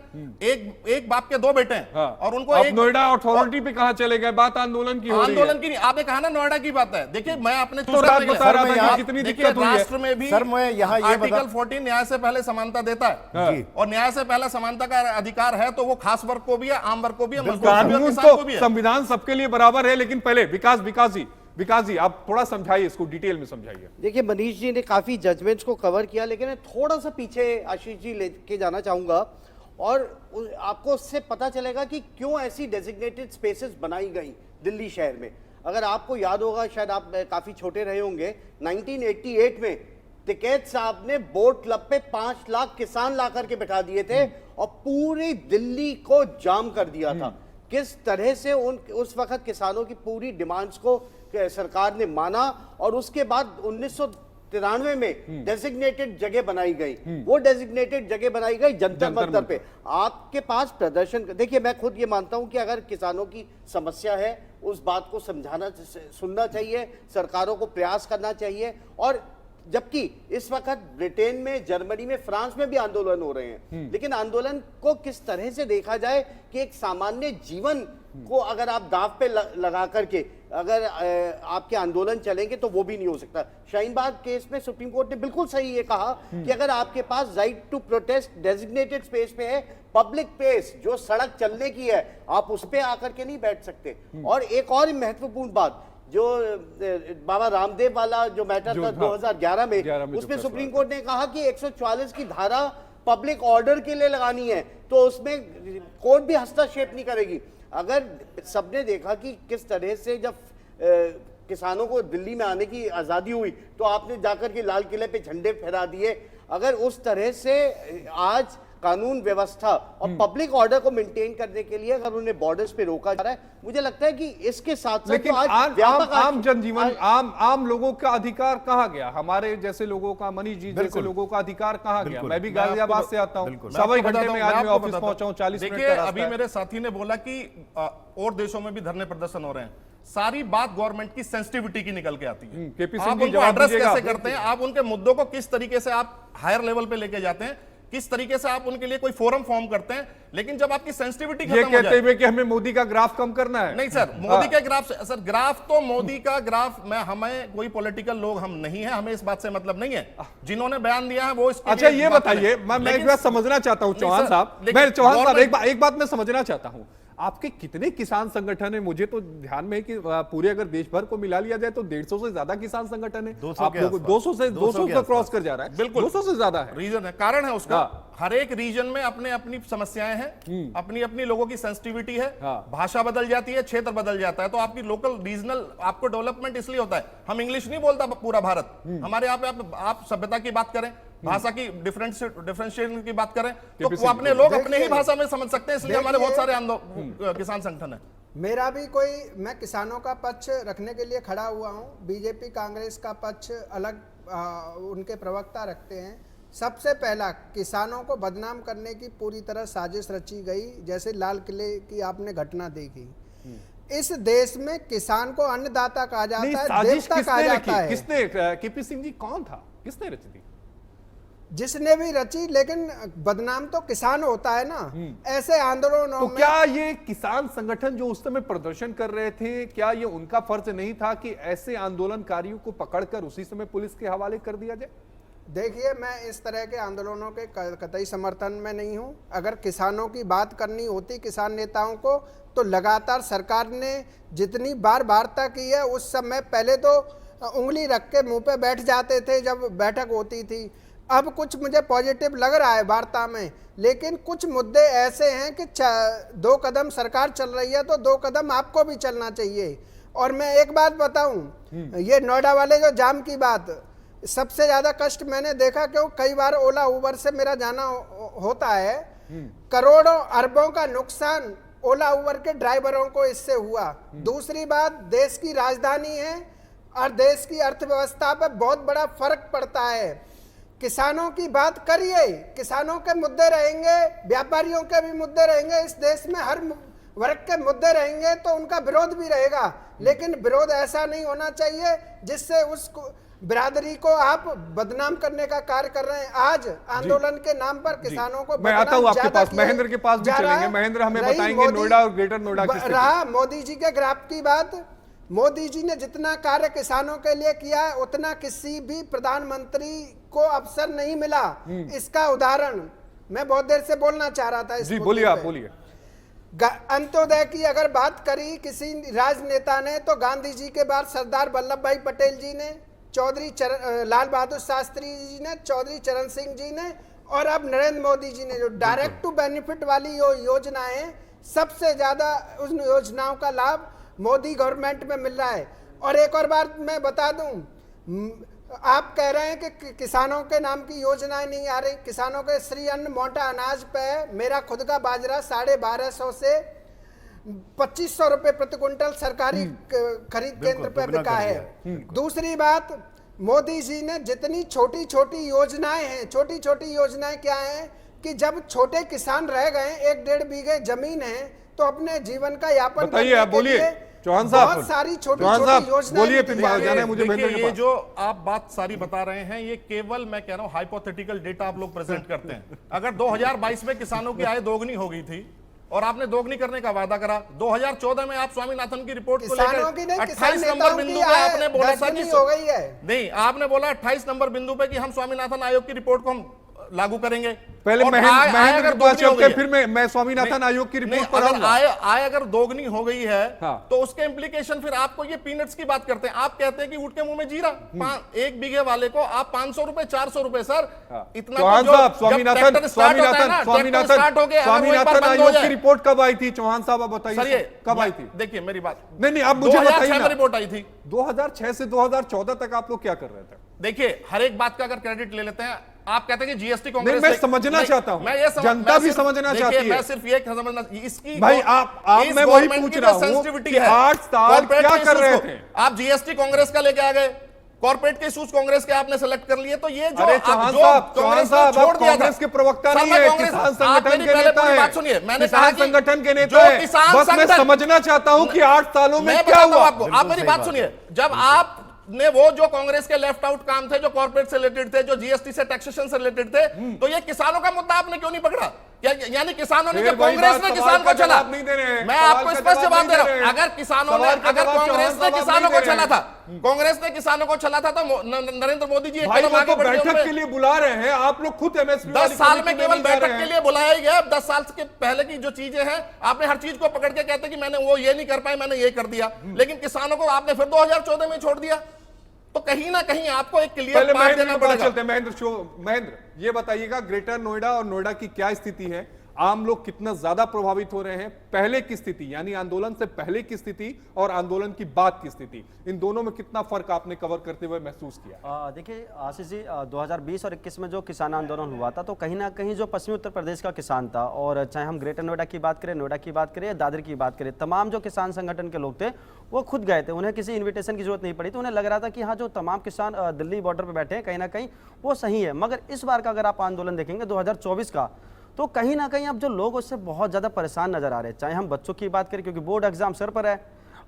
H: एक बाप के दो बेटे हैं और उनको एक
A: नोएडा अथॉरिटी पे कहां चले गए? बात आंदोलन की हो रही है।
H: आंदोलन की नहीं, आपने कहा ना नोएडा की बात है। देखिए, मैं अपने
A: कितनी दिक्कत हुई है
H: राष्ट्र में भी।
I: सर, मैं यहाँ
H: आर्टिकल 14 न्याय से पहले समानता देता है और न्याय से पहले समानता का अधिकार है, तो वो खास वर्ग को भी है, आम वर्ग को भी है, मजदूर किसान को भी है।
A: संविधान सबके लिए बराबर है। लेकिन पहले विकास जी आप थोड़ा समझाइए, इसको डिटेल में समझाइए।
J: देखिए, मनीष जी ने काफी जजमेंट्स को कवर किया, लेकिन मैं थोड़ा सा पीछे आशीष जी लेके जाना चाहूंगा आपको उससे पता चलेगा कि क्यों ऐसी डेजिग्नेटेड स्पेसेस बनाई गई दिल्ली शहर में। अगर आपको याद होगा, शायद आप काफी छोटे रहे होंगे, 1988 में टिकैत साहब ने बोट क्लब पे 5 लाख किसान ला करके बैठा दिए थे और पूरी दिल्ली को जाम कर दिया था। किस तरह से उस वक्त किसानों की पूरी डिमांड्स को सरकार ने माना और उसके बाद 1993 में डेजिग्नेटेड जगह बनाई गई। वो डेजिग्नेटेड जगह बनाई गई जंतर मंतर पे। आपके पास प्रदर्शन, देखिए मैं खुद ये मानता हूं कि अगर किसानों की समस्या है उस बात को समझाना, सुनना चाहिए, सरकारों को प्रयास करना चाहिए। और जबकि इस वक्त ब्रिटेन में, जर्मनी में, फ्रांस में भी आंदोलन हो रहे हैं, लेकिन आंदोलन को किस तरह से देखा जाए कि एक सामान्य जीवन को अगर आप दांव पे लगा करके अगर आपके आंदोलन चलेंगे तो वो भी नहीं हो सकता। शाहीनबाग केस में सुप्रीम कोर्ट ने बिल्कुल सही ये कहा कि अगर आपके पास right to protest designated space पे है, पब्लिक प्लेस जो सड़क चलने की है, आप उस पे आकर के नहीं बैठ सकते। और एक और महत्वपूर्ण बात, जो बाबा रामदेव वाला जो मैटर था 2011 में, उसमें सुप्रीम कोर्ट ने कहा कि 144 की धारा पब्लिक ऑर्डर के लिए लगानी है, तो उसमें कोर्ट भी हस्तक्षेप नहीं करेगी। अगर सबने देखा कि किस तरह से जब किसानों को दिल्ली में आने की आजादी हुई तो आपने जाकर के लाल किले पे झंडे फहरा दिए। अगर उस तरह से आज कानून व्यवस्था और पब्लिक ऑर्डर को मेंटेन करने के लिए अगर उन्हें बॉर्डर्स पे रोका जा रहा है, मुझे लगता है कि इसके साथ साथ
A: लेकिन आम जनजीवन, आम लोगों का अधिकार कहाँ गया? हमारे जैसे लोगों का, मनीष जी जैसे लोगों का अधिकार कहाँ गया? मैं भी गाजियाबाद से आता हूँ, सवा घंटे में आज मैं ऑफिस पहुंचा हूँ, 40 मिनट का रास्ता है।
H: अभी मेरे साथी ने बोला कि और देशों में भी धरने प्रदर्शन हो रहे हैं। सारी बात गवर्नमेंट की सेंसिटिविटी की निकल के आती है। आप उनको एड्रेस कैसे करते हैं, आप उनके मुद्दों को किस तरीके से आप हायर लेवल पे लेके जाते हैं, किस तरीके से आप उनके लिए कोई फोरम फॉर्म करते हैं। लेकिन जब आपकी सेंसिटिविटी खत्म हो जाए,
A: कहते हुए कि हमें मोदी का ग्राफ कम करना है।
H: नहीं सर, मोदी के ग्राफ से, सर ग्राफ तो मोदी का ग्राफ में, हमें कोई पॉलिटिकल लोग हम नहीं है, हमें इस बात से मतलब नहीं है। जिन्होंने बयान दिया है वो इसके
A: अच्छा ये बताइए, मैं एक बात समझना चाहता हूं चौहान साहब, एक बात मैं समझना चाहता हूं, आपके कितने किसान संगठन है? मुझे तो ध्यान में है कि पूरे अगर देश भर को मिला लिया जाए तो 150 से ज्यादा किसान संगठन है। 200 का क्रॉस कर जा रहा है।
H: बिल्कुल
A: 200 से ज्यादा है।
H: रीजन है, कारण है उसका। हर एक रीजन में अपने अपनी समस्याएं हैं, अपनी अपनी लोगों की सेंसिटिविटी है। भाषा बदल जाती है, क्षेत्र बदल जाता है, तो आपकी लोकल रीजनल आपको डेवलपमेंट इसलिए होता है। हम इंग्लिश नहीं बोलता पूरा भारत, हमारे यहाँ पे आप सभ्यता की बात करें, भाषा की डिफरेंशिएशन की बात करें, तो वो अपने लोग अपने ही भाषा में समझ सकते हैं, इसलिए हमारे बहुत सारे किसान संगठन है।
G: मेरा भी कोई, मैं किसानों का पक्ष रखने के लिए खड़ा हुआ हूं, बीजेपी कांग्रेस का पक्ष अलग उनके प्रवक्ता रखते हैं। सबसे पहला, किसानों को बदनाम करने की पूरी तरह साजिश रची गई। जैसे लाल किले की आपने घटना देखी, इस देश में किसान को अन्नदाता कहा जाता है, देवता कहा जाता है।
A: किसने? केपी सिंह जी कौन था, किसने रची थी?
G: जिसने भी रची, लेकिन बदनाम तो किसान होता है ना ऐसे आंदोलनों
A: तो
G: में।
A: क्या ये किसान संगठन जो उस समय प्रदर्शन कर रहे थे, क्या ये उनका फर्ज नहीं था कि ऐसे आंदोलनकारियों को पकड़कर उसी समय पुलिस के हवाले कर दिया जाए?
G: देखिए, मैं इस तरह के आंदोलनों के कतई समर्थन में नहीं हूं। अगर किसानों की बात करनी होती किसान नेताओं को, तो लगातार सरकार ने जितनी बार वार्ता की है, उस समय पहले तो उंगली रख के मुंह पे बैठ जाते थे जब बैठक होती थी। अब कुछ मुझे पॉजिटिव लग रहा है वार्ता में, लेकिन कुछ मुद्दे ऐसे हैं कि 2 कदम सरकार चल रही है तो 2 कदम आपको भी चलना चाहिए। और मैं एक बात बताऊं, ये नोएडा वाले जो जाम की बात, सबसे ज्यादा कष्ट मैंने देखा, क्यों कई बार ओला उबर से मेरा जाना होता है, करोड़ों अरबों का नुकसान ओला उबर के ड्राइवरों को इससे हुआ। दूसरी बात, देश की राजधानी है और देश की अर्थव्यवस्था पर बहुत बड़ा फर्क पड़ता है। किसानों की बात करिए, किसानों के मुद्दे रहेंगे, व्यापारियों के भी मुद्दे रहेंगे, इस देश में हर वर्ग के मुद्दे रहेंगे, तो उनका विरोध भी रहेगा। लेकिन विरोध ऐसा नहीं होना चाहिए जिससे उस बिरादरी को आप बदनाम करने का कार्य कर रहे हैं। आज आंदोलन के नाम पर किसानों को
A: मैं आता हूं आपके पास, महेंद्र के पास भी चलेंगे। महेंद्र हमें बताएंगे नोएडा और ग्रेटर नोएडा की स्थिति।
G: रहा मोदी जी के ग्राफ की बात, मोदी जी ने जितना कार्य किसानों के लिए किया है, उतना किसी भी प्रधानमंत्री को अवसर नहीं मिला। इसका उदाहरण मैं बहुत देर से बोलना चाह रहा था।
A: जी बोलिए, आप बोलिए।
G: अंत्योदय की अगर बात करी किसी राजनेता ने, तो गांधी जी के बाद सरदार वल्लभ भाई पटेल जी ने, चौधरी लाल बहादुर शास्त्री जी ने, चौधरी चरण सिंह जी ने, और अब नरेंद्र मोदी जी ने जो डायरेक्ट टू बेनिफिट वाली योजनाएं, सबसे ज्यादा उन योजनाओं का लाभ मोदी गवर्नमेंट में मिल रहा है। और एक और बात मैं बता दूं, आप कह रहे हैं कि किसानों के नाम की योजनाएं नहीं आ रही। किसानों के श्री अन्न मोटा अनाज पे मेरा खुद का बाजरा 1250 से 2500 रुपए प्रति क्विंटल सरकारी खरीद केंद्र पे बिका है। दूसरी बात, मोदी जी ने जितनी छोटी छोटी योजनाएं हैं, छोटी छोटी योजनाएं क्या हैं कि जब छोटे किसान रह गए, 1-1.5 बीघे जमीन है, तो अपने जीवन का यापन
A: बताइए, आप बोलिए चौहान साहब,
G: बहुत सारी छोटी छोटी योजनाएं
A: बोलिए, फिर जाना है मुझे
H: देखिए,
A: महेंद्र के
H: ये
A: पास।
H: जो आप बात सारी बता रहे हैं, ये केवल मैं कह रहा हूं हाइपोथेटिकल डेटा आप लोग प्रेजेंट करते हैं। अगर 2022 में किसानों की आय दोगुनी हो गई थी और आपने दोगुनी करने का वादा करा, 2014 में आप स्वामीनाथन की रिपोर्ट को लेकर 28 नंबर बिंदु पे आपने बोला था कि
G: हो गई है।
H: नहीं, आपने बोला 28 नंबर बिंदु पे कि हम स्वामीनाथन आयोग की रिपोर्ट को हम लागू करेंगे।
A: पहले
H: और
A: महेंद्र के पास
H: दोगुनी हो
A: चलते,
H: गई
A: फिर मैं स्वामीनाथन आयोग की रिपोर्ट पर
H: अगर
A: आऊंगा।
H: आय अगर दोगुनी हो गई है,
A: हाँ।
H: तो उसके इंप्लीकेशन फिर आपको ये पीनट्स की बात करते हैं। आप कहते हैं कि ऊँट के मुंह में जीरा, 1 बीघे वाले को आप 500 रुपए 400 रुपए सर, इतना
A: चौहान साहब, स्वामीनाथन आयोग की रिपोर्ट कब आई थी? चौहान साहब आप बताइए, कब आई थी?
H: देखिए मेरी बात,
A: नहीं, अब मुझे बताइए ना।
H: रिपोर्ट आई थी
A: 2006 से 2014 तक आप लोग क्या कर रहे थे?
H: देखिए, हर एक बात का अगर क्रेडिट ले लेते हैं, आप कहते हैं कि जीएसटी
A: नहीं,
H: कांग्रेस
A: मैं समझना चाहता हूं, जनता भी समझना चाहती है।
H: मैं सिर्फ ये समझना, इसकी
A: भाई आप मैं वही पूछ रहा हूं कि 8 साल क्या कर रहे थे?
H: आप जीएसटी कांग्रेस का लेके आ गए, कॉर्पोरेट के इश्यूज कांग्रेस के आपने सेलेक्ट कर लिए, तो ये जो
A: चौहान साहब आप कांग्रेस के प्रवक्ता नहीं है, किसान संगठन के नेता है।
H: बात सुनिए, मैंने
A: किसान संगठन के नेता है। बस मैं समझना चाहता हूं कि 8 सालों में क्या हुआ।
H: आप मेरी बात सुनिए, जब आप ने वो जो कांग्रेस के लेफ्ट आउट काम थे, जो कॉर्पोरेट से रिलेटेड थे, जो जीएसटी से टैक्सेशन से रिलेटेड थे, तो ये किसानों का मुद्दा आपने क्यों नहीं पकड़ा? यानी किसानों ने, कांग्रेस ने किसान को चला, मैं आपको स्पष्ट जवाब दे रहा हूं, अगर किसानों ने, अगर कांग्रेस ने किसानों को चला था, कांग्रेस ने किसानों को चला था, तो नरेंद्र मोदी जी
A: बैठक के लिए बुला रहे हैं, आप लोग खुद एमएसपी
H: 10 साल में केवल बैठक के लिए बुलाया ही गया। 10 साल के पहले की जो चीजें हैं, आपने हर चीज को पकड़ के कहते कि मैंने वो ये नहीं कर पाए, मैंने ये कर दिया, लेकिन किसानों को आपने फिर 2014 में छोड़ दिया। तो कहीं ना कहीं आपको एक क्लियर बात देना पड़ेगा।
A: चलते महेंद्र, ये बताइएगा ग्रेटर नोएडा और नोएडा की क्या स्थिति है? आम लोग कितना ज्यादा प्रभावित हो रहे हैं? पहले की स्थिति, यानी आंदोलन से पहले की स्थिति और आंदोलन की बाद की स्थिति, इन दोनों में कितना फर्क आपने कवर करते हुए महसूस किया?
K: देखिए आशीष जी, 2020 और 21 में जो किसान आंदोलन हुआ था, तो कहीं ना कहीं जो पश्चिमी उत्तर प्रदेश का किसान था, और चाहे हम ग्रेटर नोएडा की बात करें, नोएडा की बात करें या दादर की बात करें, तमाम जो किसान संगठन के लोग थे वो खुद गए थे। उन्हें किसी इन्विटेशन की जरूरत नहीं पड़ी थी। उन्हें लग रहा था कि हाँ, जो तमाम किसान दिल्ली बॉर्डर पर बैठे हैं, कहीं ना कहीं वो सही है। मगर इस बार का अगर आप आंदोलन देखेंगे 2024 का, तो कहीं ना कहीं अब जो लोग उससे बहुत ज़्यादा परेशान नजर आ रहे हैं। चाहे हम बच्चों की बात करें, क्योंकि बोर्ड एग्जाम सर पर है,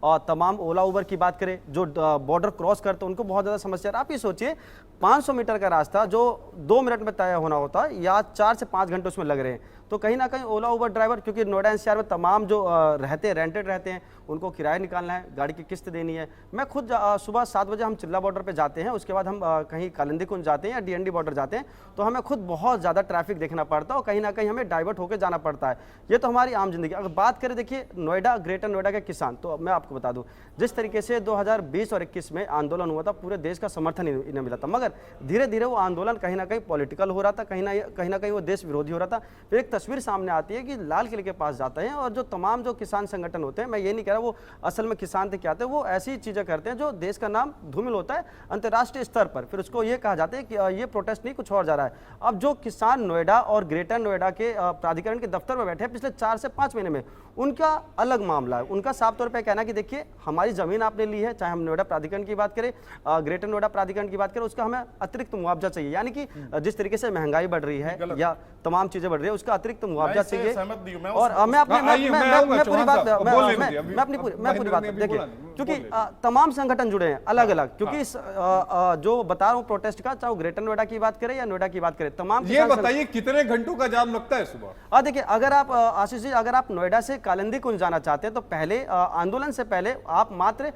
K: और तमाम ओला उबर की बात करें, जो बॉर्डर क्रॉस करते हैं, उनको बहुत ज़्यादा समस्या है। आप ये सोचिए, 500 मीटर का रास्ता जो 2 मिनट में तय होना होता है, या 4 से 5 घंटे उसमें लग रहे हैं। तो कहीं ना कहीं ओला उबर ड्राइवर, क्योंकि नोएडा एनसीआर में तमाम जो रहते हैं, रेंटेड रहते हैं, उनको किराया निकालना है, गाड़ी की किस्त देनी है। मैं खुद सुबह 7 बजे हम चिल्ला बॉर्डर पे जाते हैं, उसके बाद हम कहीं कालिंदी कुंज जाते हैं या डीएनडी बॉर्डर जाते हैं, तो हमें खुद बहुत ज़्यादा ट्रैफिक देखना पड़ता है और कहीं ना कहीं हमें डाइवर्ट होकर जाना पड़ता है। ये तो हमारी आम जिंदगी। अगर बात करें, देखिए नोएडा, ग्रेटर नोएडा के किसान, तो मैं आपको बता दूँ, जिस तरीके से 2020 और 21 में आंदोलन हुआ था, पूरे देश का समर्थन इन्हें मिला था। मगर धीरे धीरे वो आंदोलन कहीं ना कहीं पॉलिटिकल हो रहा था, कहीं ना कहीं वो देश विरोधी हो रहा था। फिर एक तस्वीर सामने आती है कि लाल किले के पास जाते हैं, और जो तमाम जो किसान संगठन होते हैं, मैं ये नहीं कह रहा वो असल में किसान थे, क्या थे, वो ऐसी चीजें करते हैं जो देश का नाम धूमिल होता है अंतर्राष्ट्रीय स्तर पर। फिर उसको ये कहा जाता है कि ये प्रोटेस्ट नहीं, कुछ और जा रहा है। अब जो किसान नोएडा और ग्रेटर नोएडा के प्राधिकरण के दफ्तर में बैठे हैं पिछले 4 से 5 महीने में, उनका अलग मामला है। उनका साफ तौर पर कहना कि देखिए, हमारी जमीन आपने ली है, चाहे हम नोएडा प्राधिकरण की बात करें, ग्रेटर नोएडा प्राधिकरण की बात करें, उसका हमें अतिरिक्त मुआवजा चाहिए। यानी कि जिस तरीके से महंगाई बढ़ रही है या तमाम चीजें बढ़ रही है, उसका अतिरिक्त मुआवजा चाहिए। और मैं पूरी बात देखिए, क्योंकि तमाम संगठन जुड़े हैं अलग अलग, क्योंकि जो बता रहा हूँ प्रोटेस्ट का, चाहे ग्रेटर नोएडा की बात करें या नोएडा की बात करें, तमाम।
A: ये बताइए कितने घंटों का जाम लगता है सुबह?
K: देखिए, अगर आप आशीष जी, अगर आप नोएडा से कालिंदी कुंज जाना चाहते हैं, तो पहले आंदोलन से पहले आप मात्र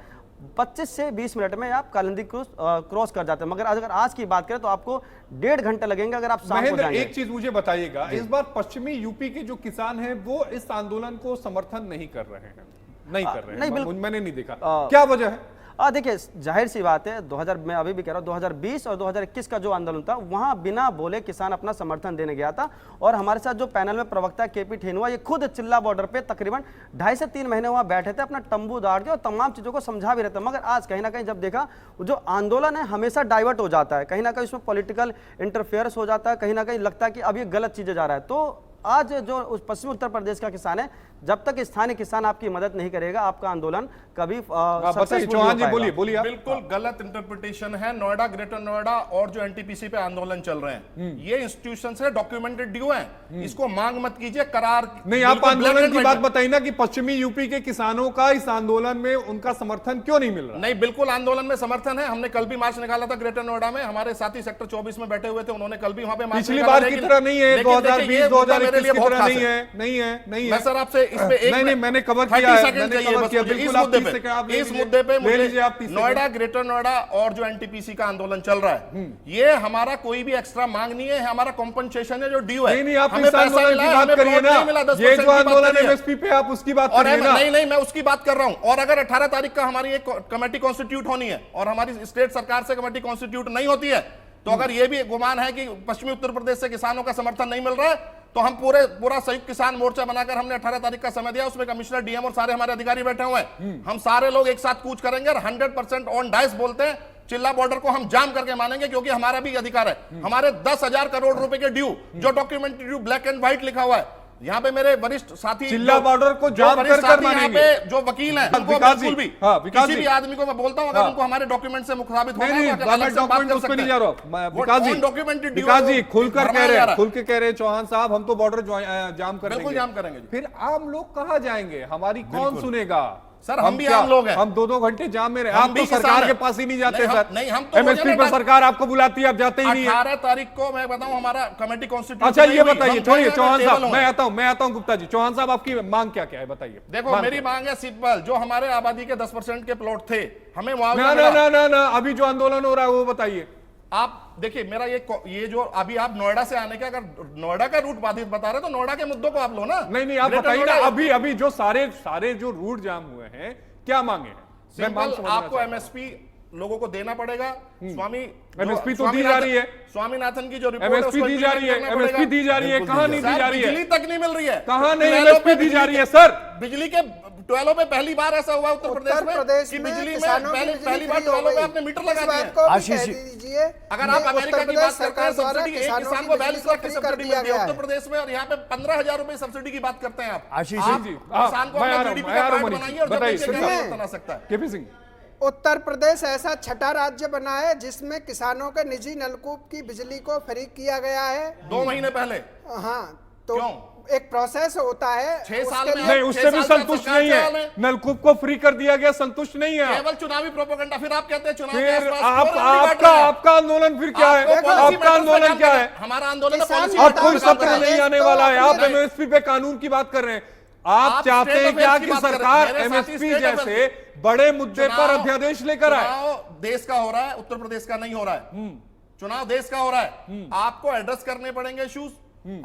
K: 25 से 20 मिनट में आप कालिंदी क्रॉस कर जाते हैं। मगर अगर आज की बात करें तो आपको 1.5 घंटे लगेंगे अगर आप शाम को जाएंगे।
A: एक चीज मुझे बताइएगा, इस बार पश्चिमी यूपी के जो किसान हैं वो इस आंदोलन को समर्थन नहीं कर रहे हैं, नहीं कर रहे हैं, मैंने नहीं देखा, क्या वजह है?
K: देखिए जाहिर सी बात है 2000 मैं अभी भी कह रहा हूँ 2020 और 2021 का जो आंदोलन था वहां बिना बोले किसान अपना समर्थन देने गया था। और हमारे साथ जो पैनल में प्रवक्ता केपी ठेनुआ ये खुद चिल्ला बॉर्डर पे तकरीबन 2.5 से 3 महीने वहां बैठे थे, अपना तंबू दाड़ के और तमाम चीजों को समझा भी रहे थे। मगर आज कहीं ना कहीं जब देखा जो आंदोलन है हमेशा डाइवर्ट हो जाता है, कहीं ना कहीं उसमें पॉलिटिकल इंटरफेयरेंस हो जाता है, कहीं ना कहीं लगता है कि अब ये गलत चीजें जा रहा है। तो आज जो पश्चिमी उत्तर प्रदेश का किसान है, जब तक स्थानीय किसान आपकी मदद नहीं करेगा आपका आंदोलन कभी
A: चौहान जी बोलिए बोलिए आप।
H: बिल्कुल गलत इंटरप्रिटेशन है। नोएडा, ग्रेटर नोएडा और जो एनटीपीसी पे आंदोलन चल रहे हैं ये इंस्टीट्यूशन से डॉक्यूमेंटेड ड्यू है, इसको मांग मत कीजिए, करार
A: नहीं। आप आंदोलन की बात बताइए ना कि पश्चिमी यूपी के किसानों का इस आंदोलन में उनका समर्थन क्यों नहीं मिल रहा?
H: नहीं, बिल्कुल आंदोलन में समर्थन है। हमने कल भी मार्च निकाला था ग्रेटर नोएडा में, हमारे साथी सेक्टर 24 में बैठे हुए थे, उन्होंने कल भी वहां पे मार्च
A: पिछली बार की तरह नहीं है, 2020 2021 की तरह नहीं है। नहीं
H: मैं सर आपसे इस पे एक
A: नहीं मैंने कवर किया है, मैंने कवर किया। बिल्कुल आप
H: इस मुद्दे पे नोएडा, ग्रेटर नोएडा और जो एनटीपीसी का आंदोलन चल रहा है ये हमारा कोई भी एक्स्ट्रा मांग नहीं है, हमारा कॉम्पनसेशन है जो ड्यू है।
A: नहीं आप इस आंदोलन की बात करिए ना, ये जो आंदोलन एमएसपी पे आप उसकी बात करिए ना।
H: नहीं मैं उसकी बात कर रहा हूं। और अगर 18 तारीख का हमारी एक कमेटी कॉन्स्टिट्यूट होनी है और हमारी स्टेट सरकार से कमेटी कॉन्स्टिट्यूट नहीं होती है तो अगर यह भी गुमान है कि पश्चिमी उत्तर प्रदेश से किसानों का समर्थन नहीं मिल रहा है तो हम पूरा संयुक्त किसान मोर्चा बनाकर हमने 18 तारीख का समय दिया, उसमें कमिश्नर, डीएम और सारे हमारे अधिकारी बैठे हुए हैं। हम सारे लोग एक साथ कूच करेंगे और 100% ऑन डाइस बोलते हैं चिल्ला बॉर्डर को हम जाम करके मानेंगे, क्योंकि हमारा भी अधिकार है। हमारे 10,000 करोड़ रुपए के ड्यू जो document due black and white लिखा हुआ है, यहाँ पे मेरे वरिष्ठ साथी
A: चिल्ला बॉर्डर को जाम कर मानेंगे।
H: जो वकील हैं उनको बिल्कुल भी किसी भी आदमी को मैं बोलता हूं अगर उनको हमारे डॉक्यूमेंट से मुखाबित होना है तो अलग से बात कर सकते हैं।
A: विकास जी खुलकर कह रहे हैं, खुल के कह रहे हैं चौहान साहब हम तो बॉर्डर जाम करेंगे।
H: बिल्कुल जाम करेंगे।
A: फिर आम लोग कहाँ जाएंगे? हमारी कौन सुनेगा?
H: सर हम भी आम लोग हैं,
A: हम 2-2 घंटे जाम में रहे। आप तो सरकार के पास ही नहीं जाते सर।
H: नहीं हम तो
A: एमएसपी पर सरकार आपको बुलाती है, आप जाते ही नहीं है।
H: 18 तारीख को मैं बताऊं हमारा कमेटी कॉन्स्टिट्यूट।
A: अच्छा ये बताइए, छोड़िए चौहान साहब, मैं आता हूं गुप्ता जी। चौहान साहब आपकी मांग क्या क्या है बताइए।
H: देखो मेरी मांग है सिंपल, जो हमारे आबादी के 10% के प्लॉट थे हमें
A: ना अभी जो आंदोलन हो रहा है वो बताइए।
H: आप देखिए मेरा ये जो अभी आप नोएडा से आने का, अगर नोएडा का रूट बाधित बता रहे तो नोएडा के मुद्दों को आप लो ना।
A: नहीं आप बताइए ना, अभी जो सारे जो रूट जाम हुए हैं क्या मांगे हैं?
H: सिंपल, आपको एमएसपी लोगों को देना पड़ेगा।
A: एमएसपी तो दी जा रही है,
H: स्वामीनाथन की जो रिपोर्ट
A: एमएसपी दी जा रही है, एमएसपी दी जा रही है, कहां नहीं दी जा रही है?
H: बिजली तक नहीं मिल रही है,
A: कहां नहीं एमएसपी दी जा रही है सर?
H: बिजली के ट्वेल्व में पहली बार ऐसा हुआ उत्तर प्रदेश में बिजली में पहली बार ट्वेल्व में आपने मीटर लगा दिया।
G: आशीष जी
H: अगर आप अमेरिका की बात करते हैं सब्सिडी एक किसान को 42 लाख की सब्सिडी मिलती है उत्तर प्रदेश में, और यहाँ पे 15,000 रुपए सब्सिडी की बात करते हैं आप।
A: आशीष जी
H: किसान को अपना जीडीपी का कार्ड बनाइए और जब बना सकता है।
A: केपी सिंह,
G: उत्तर प्रदेश ऐसा छठा राज्य बना है जिसमें किसानों के निजी नलकूप की बिजली को फ्री किया गया है
H: 2 महीने पहले।
G: हाँ तो एक प्रोसेस होता है
H: 6 साल में
A: नहीं, उससे भी संतुष्ट नहीं है। नलकूप को फ्री कर दिया गया, संतुष्ट नहीं है,
H: केवल चुनावी प्रोपेगेंडा। फिर आप कहते हैं चुनाव
A: फिर आपका आंदोलन फिर क्या है? आपका आंदोलन क्या है?
H: हमारा आंदोलन
A: अब कोई सत्र नहीं आने वाला है, आप एमएसपी पे कानून की बात कर रहे हैं। आप चाहते हैं क्या कि सरकार एमएसपी जैसे बड़े मुद्दे पर अध्यादेश लेकर आए?
H: देश का हो रहा है, उत्तर प्रदेश का नहीं हो रहा है। चुनाव देश का हो रहा है, आपको एड्रेस करने पड़ेंगे इश्यूज,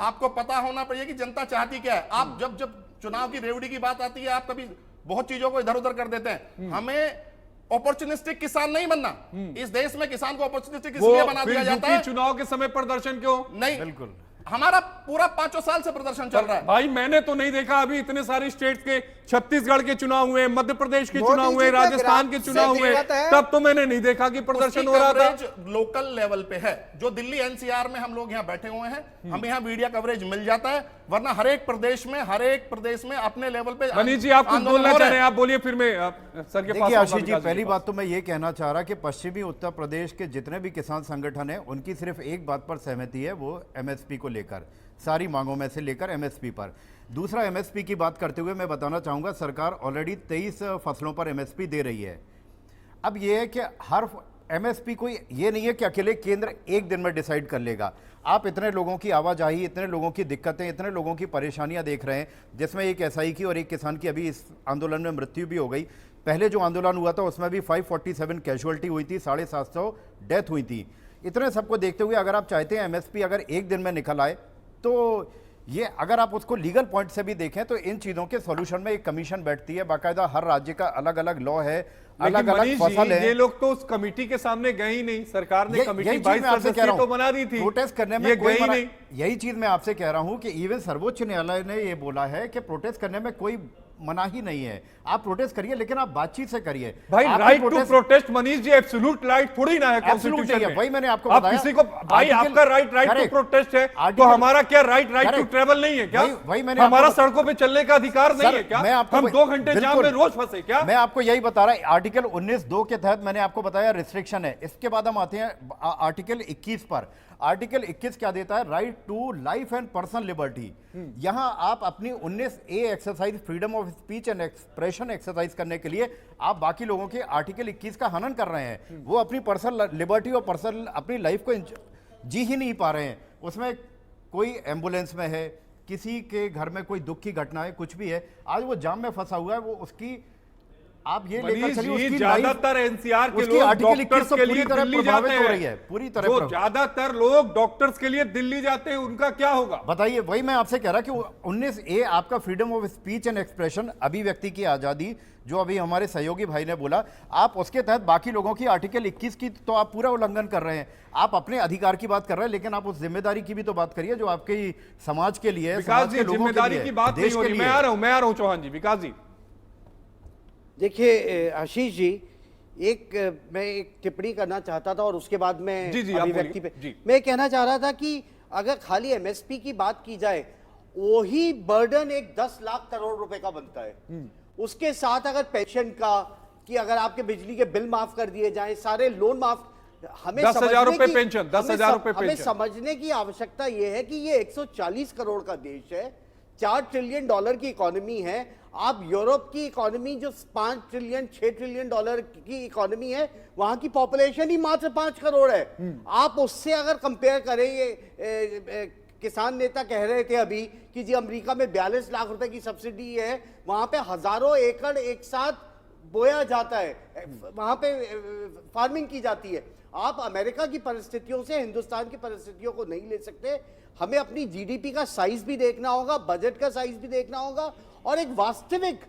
H: आपको पता होना चाहिए कि जनता चाहती क्या है। आप जब चुनाव की रेवड़ी की बात आती है आप कभी बहुत चीजों को इधर उधर कर देते हैं। हमें अपॉर्चुनिस्टिक किसान नहीं बनना। इस देश में किसान को अपॉर्चुनिस्टिक इसलिए बना दिया जाता है।
A: चुनाव के समय प्रदर्शन क्यों
H: नहीं? बिल्कुल हमारा पूरा 5 साल से प्रदर्शन चल रहा है
A: भाई। मैंने तो नहीं देखा अभी इतने सारे स्टेट के, छत्तीसगढ़ के चुनाव हुए, मध्य प्रदेश के चुनाव हुए, राजस्थान के चुनाव हुए, तब तो मैंने नहीं देखा कि प्रदर्शन हो रहा था।
H: लोकल लेवल पे है, जो दिल्ली एनसीआर में हम लोग यहाँ बैठे हुए हैं, हमें यहाँ मीडिया कवरेज मिल जाता है, वरना हर एक प्रदेश में अपने लेवल पे।
A: मनीष जी आप कुछ बोलना चाह रहे हैं, आप बोलिए फिर मैं सर के पास।
I: आशीष जी पहली बात तो मैं ये कहना चाह रहा कि पश्चिमी उत्तर प्रदेश के जितने भी किसान संगठन है उनकी सिर्फ एक बात पर सहमति है, वो एमएसपी को लेकर, सारी मांगों में से लेकर एमएसपी पर। दूसरा, एमएसपी की बात करते हुए मैं बताना चाहूँगा सरकार ऑलरेडी 23 फसलों पर एमएसपी दे रही है। अब ये है कि हर एमएसपी कोई ये नहीं है कि अकेले केंद्र एक दिन में डिसाइड कर लेगा। आप इतने लोगों की आवाजाही, इतने लोगों की दिक्कतें, इतने लोगों की परेशानियां देख रहे हैं, जिसमें एक एसआई की और एक किसान की अभी इस आंदोलन में मृत्यु भी हो गई। पहले जो आंदोलन हुआ था उसमें भी 547 कैजुअलिटी हुई थी, 750 डेथ हुई थी। इतने सबको देखते हुए अगर आप चाहते हैं एमएसपी अगर एक दिन में निकल आए तो ये अगर आप उसको लीगल पॉइंट से भी देखें तो इन चीजों के सॉल्यूशन में एक कमीशन बैठती है, बाकायदा हर राज्य का अलग अलग लॉ है, अलग अलग
A: मनीष
I: फसल
A: जी,
I: है।
A: ये लोग तो उस कमेटी के सामने गए ही नहीं। सरकार ने कमेटी
I: यही
A: 22
I: चीज मैं आपसे कह
A: सदस्यीय
I: रहा
A: तो
I: हूं,
A: बना दी थी,
I: प्रोटेस्ट करने में
A: ये
I: कोई
A: गए ही नहीं।
I: यही चीज मैं आपसे कह रहा हूं कि इवन सर्वोच्च न्यायालय ने ये बोला है कि प्रोटेस्ट करने में कोई मना ही नहीं है, आप प्रोटेस्ट करिए लेकिन आप बातचीत से करिए।
A: भाई
I: आपकी
A: right to protest Manish ji absolute right थोड़ी ना है
I: Absolute
A: कॉन्स्टिट्यूशन
I: नहीं है,
A: में।
I: वही मैंने आपको
A: आप
I: बताया।
A: किसी को भाई
I: Article-
A: आपका राइट टू
I: Correct.
A: प्रोटेस्ट है, तो
I: Article-
A: हमारा क्या राइट टू
I: Correct.
A: ट्रेवल नहीं है क्या?
I: वही मैंने
A: हमारा
I: आपको-
A: सड़कों पे चलने का अधिकार नहीं
I: सर,
A: है क्या?
I: मैं आपको
A: हम 2 घंटे जाम
I: बिल्कुल।
A: में रोज फंसे क्या?
I: मैं आपको यही बता रहा हूं, आर्टिकल 19(2) के तहत मैंने आपको बताया रिस्ट्रिक्शन है। इसके बाद हम आते हैं आर्टिकल 21 पर। आर्टिकल 21 क्या देता है? Right to life and personal liberty. यहां आप अपनी 19A exercise freedom of speech and expression exercise करने के लिए आप बाकी लोगों के आर्टिकल 21 का हनन कर रहे हैं। वो अपनी पर्सनल लिबर्टी और पर्सनल अपनी लाइफ को जी ही नहीं पा रहे हैं। उसमें कोई एम्बुलेंस में है, किसी के घर में कोई दुख की घटना है, कुछ भी है, आज वो जाम में फंसा हुआ है, वो उसकी आप ये लेकर
A: मनीष
I: चलिए
A: जी,
I: उसकी
A: ज्यादातर एनसीआर के
I: उसकी
A: लोग
I: आर्टिकल
A: डॉक्टर्स
I: 21
A: के
I: पूरी
A: लिए
I: तरह
A: दिल्ली
I: प्रभावित
A: जाते
I: हो
A: हैं।
I: रही है, पूरी तरह
A: जो
I: प्रभावित।
A: ज्यादातर लोग डॉक्टर्स के लिए दिल्ली जाते हैं, उनका क्या होगा?
I: बताइए, वही मैं आपसे कह रहा कि 19A आपका freedom of speech and expression, अभिव्यक्ति की आजादी, जो अभी हमारे सहयोगी भाई ने बोला, आप उसके तहत बाकी लोगों की आर्टिकल 21 की तो आप पूरा उल्लंघन कर रहे हैं। आप अपने अधिकार की बात कर रहे हैं, लेकिन आप उस जिम्मेदारी की भी तो बात करिए जो आपके समाज के लिए है,
A: विकास
I: समाज
A: जी,
I: के लोगों के
A: जिम्मेदारी
I: लिए,
A: की बात नहीं
I: देश
A: हो
I: के
A: रही।
I: लिए।
A: मैं आ रहा हूं चौहान जी। विकास जी,
J: देखिए आशीष जी, मैं एक टिप्पणी करना चाहता था और उसके बाद मैं
A: जी, जी, आप
J: अभिव्यक्ति
A: बोलिए।
J: पे
A: जी।
J: मैं कहना चाह रहा था कि अगर खाली एमएसपी की बात की जाए, वही बर्डन एक 10 लाख करोड़ रुपए का बनता है। उसके साथ अगर पेंशन का, कि अगर आपके बिजली के बिल माफ कर दिए जाएं, सारे लोन माफ, हमें
A: 10,000 रुपए
J: समझने की-
A: पेंशन, 10,000 रुपए
J: हमें
A: पेंशन।
J: समझने की आवश्यकता यह है कि ये 140 करोड़ का देश है, $4 ट्रिलियन की इकोनॉमी है। आप यूरोप की इकोनॉमी जो 5 ट्रिलियन 6 ट्रिलियन डॉलर की इकोनॉमी है, वहां की पॉपुलेशन ही मात्र 5 करोड़ है। आप उससे अगर कंपेयर करें, ये किसान नेता कह रहे थे अभी कि जी अमेरिका में 42 लाख रुपए की सब्सिडी है, वहां पे हजारों एकड़ एक साथ बोया जाता है, वहां पे फार्मिंग की जाती है। आप अमेरिका की परिस्थितियों से हिंदुस्तान की परिस्थितियों को नहीं ले सकते। हमें अपनी जीडीपी का साइज भी देखना होगा, बजट का साइज भी देखना होगा, और एक वास्तविक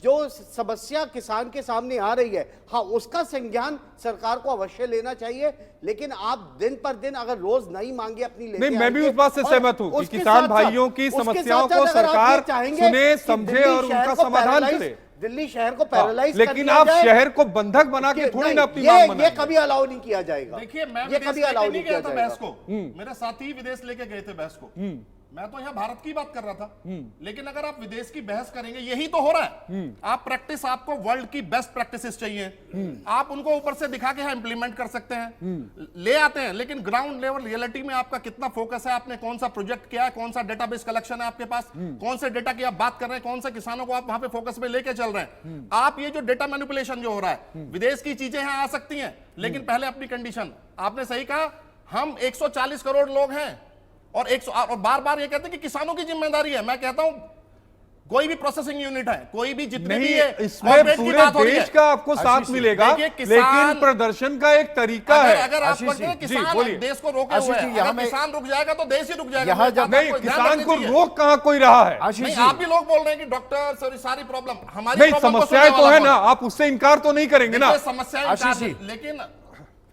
J: जो समस्या किसान के सामने आ रही है, हाँ, उसका संज्ञान सरकार को अवश्य लेना चाहिए। लेकिन आप दिन पर दिन अगर रोज नई मांगे अपनी लेते
A: नहीं, मैं भी
J: आएंगे,
A: उस बात से
J: और
A: सहमत हूं कि
J: उसके
A: किसान
J: साथ-साथ-
A: भाइयों की
J: उसके
A: समस्याओं
J: साथ-साथ
A: को
J: अगर आप
A: सरकार
J: ये चाहेंगे
A: सुने,
J: कि
A: समझे
J: दिल्ली
A: और
J: शहर
A: उनका
J: को
A: समाधान
J: पैरालाइज-
A: करे।
J: दिल्ली शहर को पैरालाइज कर
A: लेकिन
J: दिया
A: आप
J: जाए,
A: शहर को बंधक बना के थोड़ी ना अपनी मांग
J: ये
A: बनाएंगे।
J: कभी अलाउ नहीं किया जाएगा।
H: देखिए, मैं
J: ये
H: विदेश
J: कभी
H: लेके
J: अलाउ
H: नहीं
J: नहीं
H: गया
J: किया
H: था
J: जाएगा।
H: बहस को। मेरे साथी विदेश लेके गए थे बहस को। मैं तो यहाँ भारत की बात कर रहा था। लेकिन अगर आप विदेश की बहस करेंगे, यही तो हो रहा है। आप प्रैक्टिस, आपको वर्ल्ड की बेस्ट प्रैक्टिसेस चाहिए, आप उनको ऊपर से दिखा के यहाँ इंप्लीमेंट कर सकते हैं, ले आते हैं, लेकिन ग्राउंड लेवल रियलिटी में आपका कितना फोकस है, आपने कौन सा प्रोजेक्ट किया है, कौन सा डेटाबेस कलेक्शन है आपके पास, कौन से डेटा की आप बात कर रहे हैं, कौन से किसानों को आप वहां पे फोकस में लेके चल रहे हैं। आप ये जो डेटा मैनिपुलेशन जो हो रहा है, विदेश की चीजें यहाँ आ सकती हैं, लेकिन पहले अपनी कंडीशन, आपने सही कहा, हम 140 करोड़ लोग हैं और बार बार ये कहते हैं कि किसानों की जिम्मेदारी है। मैं कहता हूं कोई भी प्रोसेसिंग यूनिट है, कोई भी जितनी भी
A: नहीं,
H: है,
A: इसमें
H: कॉर्पोरेट की
A: पूरे
H: बात हो रही है।
A: देश का आपको साथ मिलेगा,
H: देखिए,
A: लेकिन प्रदर्शन का एक तरीका है।
H: अगर आप
I: आशीष
H: कहते हैं
I: जी,
H: किसान
A: बोलिए।
H: देश को रोके
I: आशीष
H: हुए
I: जी,
H: हैं,
I: यहाँ
H: अगर
I: मैं-
H: किसान रुक जाएगा तो देश ही रुक जाएगा।
I: यहाँ
H: ये बात
I: जब-
A: नहीं,
H: आपको ध्यान
A: किसान
H: रखनी
A: को
H: चाहिए।
A: रोक कहां कोई रहा है?
I: आशीष
H: नहीं,
I: जी,
H: आप भी लोग बोल रहे हैं कि डॉक्टर सॉरी सारी प्रॉब्लम हमारी
A: नहीं,
H: प्रॉब्लम को
A: समस्याएं
H: सुनने
A: तो
H: वाला
A: है
H: कौन
A: ना, आप उससे इनकार तो नहीं करेंगे ना?
H: देखिए, समस्याएं
I: आशीष जी।
H: लेकिन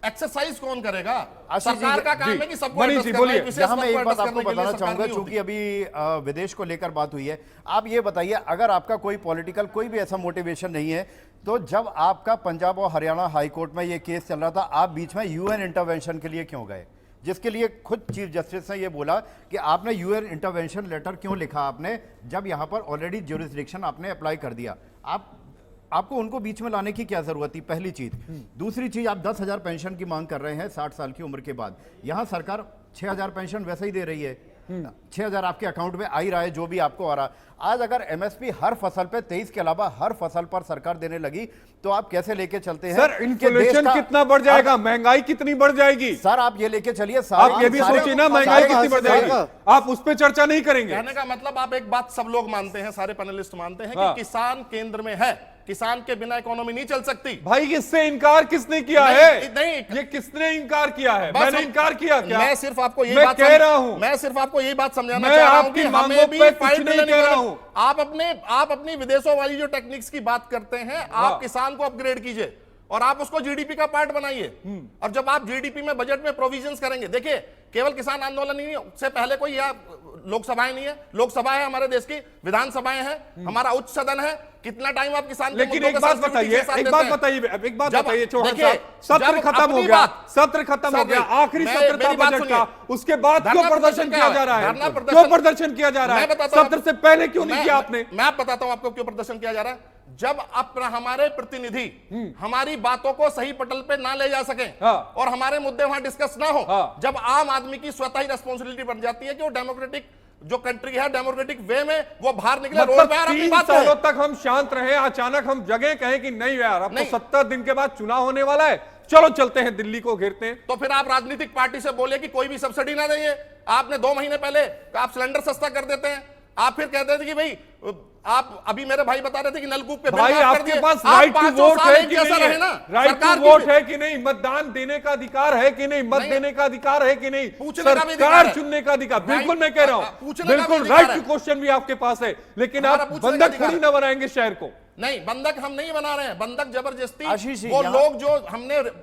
H: एक्सरसाइज कौन करेगा?
I: आशीष जी,
H: सरकार का काम
A: जी,
H: है कि सबको
A: मनीष
H: एड्रेस
A: जी,
H: करना
A: बोलिए।
H: है, विशेष
I: यहाँ मैं
H: वर्ग को
I: एक बात
H: एड्रेस
I: आपको
H: करने के लिए
I: बताना
H: सरकार
I: चाहूंगा,
H: नहीं
I: चूंकि
H: होती।
I: अभी विदेश को लेकर बात हुई है, आप ये बताइए, अगर आपका कोई पॉलिटिकल कोई भी ऐसा मोटिवेशन नहीं है, तो जब आपका पंजाब और हरियाणा हाई कोर्ट में ये केस चल रहा था, आप बीच में यूएन इंटरवेंशन के लिए क्यों गए? जिसके लिए खुद चीफ जस्टिस ने ये बोला कि आपने यूएन इंटरवेंशन लेटर क्यों लिखा आपने, जब यहां पर ऑलरेडी ज्यूरिसडिक्शन आपने अप्लाई कर दिया। आपको उनको बीच में लाने की क्या जरूरत थी? पहली चीज। दूसरी चीज, आप 10,000 पेंशन की मांग कर रहे हैं 60 साल की उम्र के बाद। यहां सरकार 6,000 पेंशन वैसे ही दे रही है, 6,000 आपके अकाउंट में आ ही रहा है, जो भी आपको आ रहा। आज अगर एमएसपी हर फसल पे 23 के अलावा हर फसल पर सरकार देने लगी, तो आप कैसे लेके चलते हैं?
A: सर,
I: कि
A: इन्फ्लेशन
I: देश का-
A: कितना बढ़ जाएगा, महंगाई कितनी बढ़ जाएगी?
I: सर, आप ये लेके चलिए,
A: आप ये भी सोचिए ना, महंगाई कितनी बढ़ जाएगी। आप उस पर चर्चा नहीं करेंगे।
H: कहने का मतलब, आप एक बात सब लोग मानते हैं, सारे पैनलिस्ट मानते हैं
A: हाँ।
H: कि किसान केंद्र में है, किसान के बिना इकोनॉमी नहीं चल सकती।
A: भाई इससे इनकार किसने किया
H: नहीं,
A: है?
H: नहीं,
A: ये किसने इनकार किया है?
H: बस
A: मैंने
H: हम-
A: इनकार किया क्या?
H: मैं सिर्फ आपको यही
A: मैं
H: बात
A: कह रहा हूं,
H: मैं सिर्फ आपको यही बात समझाना
A: मैं
H: चाह रहा हूं
A: आपकी
H: कि
A: मांगों
H: हमें भी
A: पे कुछ
H: फाइट
A: नहीं कह रहा हूं।
H: आप अपनी विदेशों वाली जो टेक्निक्स की बात करते हैं, आप किसान को अपग्रेड कीजिए और आप उसको जीडीपी का पार्ट बनाइए। और जब आप जीडीपी में बजट में प्रोविजंस करेंगे, देखिए केवल किसान आंदोलन ही से पहले कोई या लोकसभाएं नहीं है, लोकसभा है हमारे देश की, विधानसभाएं हैं, हमारा उच्च सदन है। कितना टाइम आप किसान के
A: लेकिन
H: मुद्दों
A: एक
H: के
A: बात
H: साथ
A: बताइए,
H: के साथ
A: एक
H: देते
A: बात
H: हैं?
A: बताइए, एक बात
H: जब-
A: बताइए चौहान
H: देखिए,
A: साहब, सत्र
H: जब
A: खत्म हो
H: अपनी
A: गया,
H: बात-
A: सत्र खत्म हो गया, आखिरी सत्र था
H: मेरी बात
A: बजट
H: सुनिए।
A: का, उसके बाद क्यों
H: धरना
A: प्रदर्शन किया जा रहा है?
H: धरना
A: क्यों प्रदर्शन किया जा रहा
H: मैं
A: है?
H: बताता हूं
A: सत्र
H: आपको।
A: से पहले क्यों नहीं किया आपने?
H: मैं बताता हूं आपको क्यों प्रदर्शन किया जा रहा है। जब हमारे प्रतिनिधि हमारी बातों को सही पटल पे ना ले जा सके और हमारे मुद्दे वहां डिस्कस ना हो, जब आम आदमी की स्वतः ही रिस्पॉन्सिबिलिटी बन जाती है कि वो डेमोक्रेटिक जो कंट्री है, डेमोक्रेटिक वे में वो बाहर निकले, रोड पे अपनी
A: 3
H: बात
A: सालों
H: कहे।
A: तक हम शांत रहे, अचानक हम जगह कहें कि नहीं यार, अब तो
H: नहीं।
A: 70 दिन के बाद चुनाव होने वाला है, चलो चलते हैं दिल्ली को घेरते हैं।
H: तो फिर आप राजनीतिक पार्टी से बोले कि कोई भी सब्सिडी ना देंगे। आपने 2 महीने पहले आप सिलेंडर सस्ता कर देते हैं, आप फिर कहते थे कि भाई आप अभी मेरे भाई बता रहे थे कि नलकूप पे बिल
A: भाई
H: माफ कर
A: आपके
H: दिए।
A: पास
H: आप
A: राइट टू
H: 500
A: वोट
H: साल
A: है
H: एक
A: कि
H: जैसा
A: नहीं
H: रहे ना,
A: है? राइट
H: सरकार
A: टू
H: की
A: वोट है कि नहीं? मतदान देने का अधिकार है कि नहीं? मत
H: नहीं।
A: देने का अधिकार है कि नहीं?
H: पूछने का भी अधिकार
A: सरकार
H: है।
A: चुनने का अधिकार,
H: राइट-
A: बिल्कुल मैं कह रहा
H: पूछने
A: हूं,
H: का भी
A: बिल्कुल
H: अधिकार
A: राइट
H: है।
A: टू क्वेश्चन भी आपके पास है, लेकिन
H: हमारा
A: आप
H: पूछने का
A: बंधक
H: अधिकार
A: थोड़ी
H: है।
A: ना बनाएंगे शहर को।
H: नहीं, बंधक हम नहीं बना रहे हैं, बंधक जबरदस्ती
I: आशीष जी,
H: वो
I: यहाँ-
H: लोग जो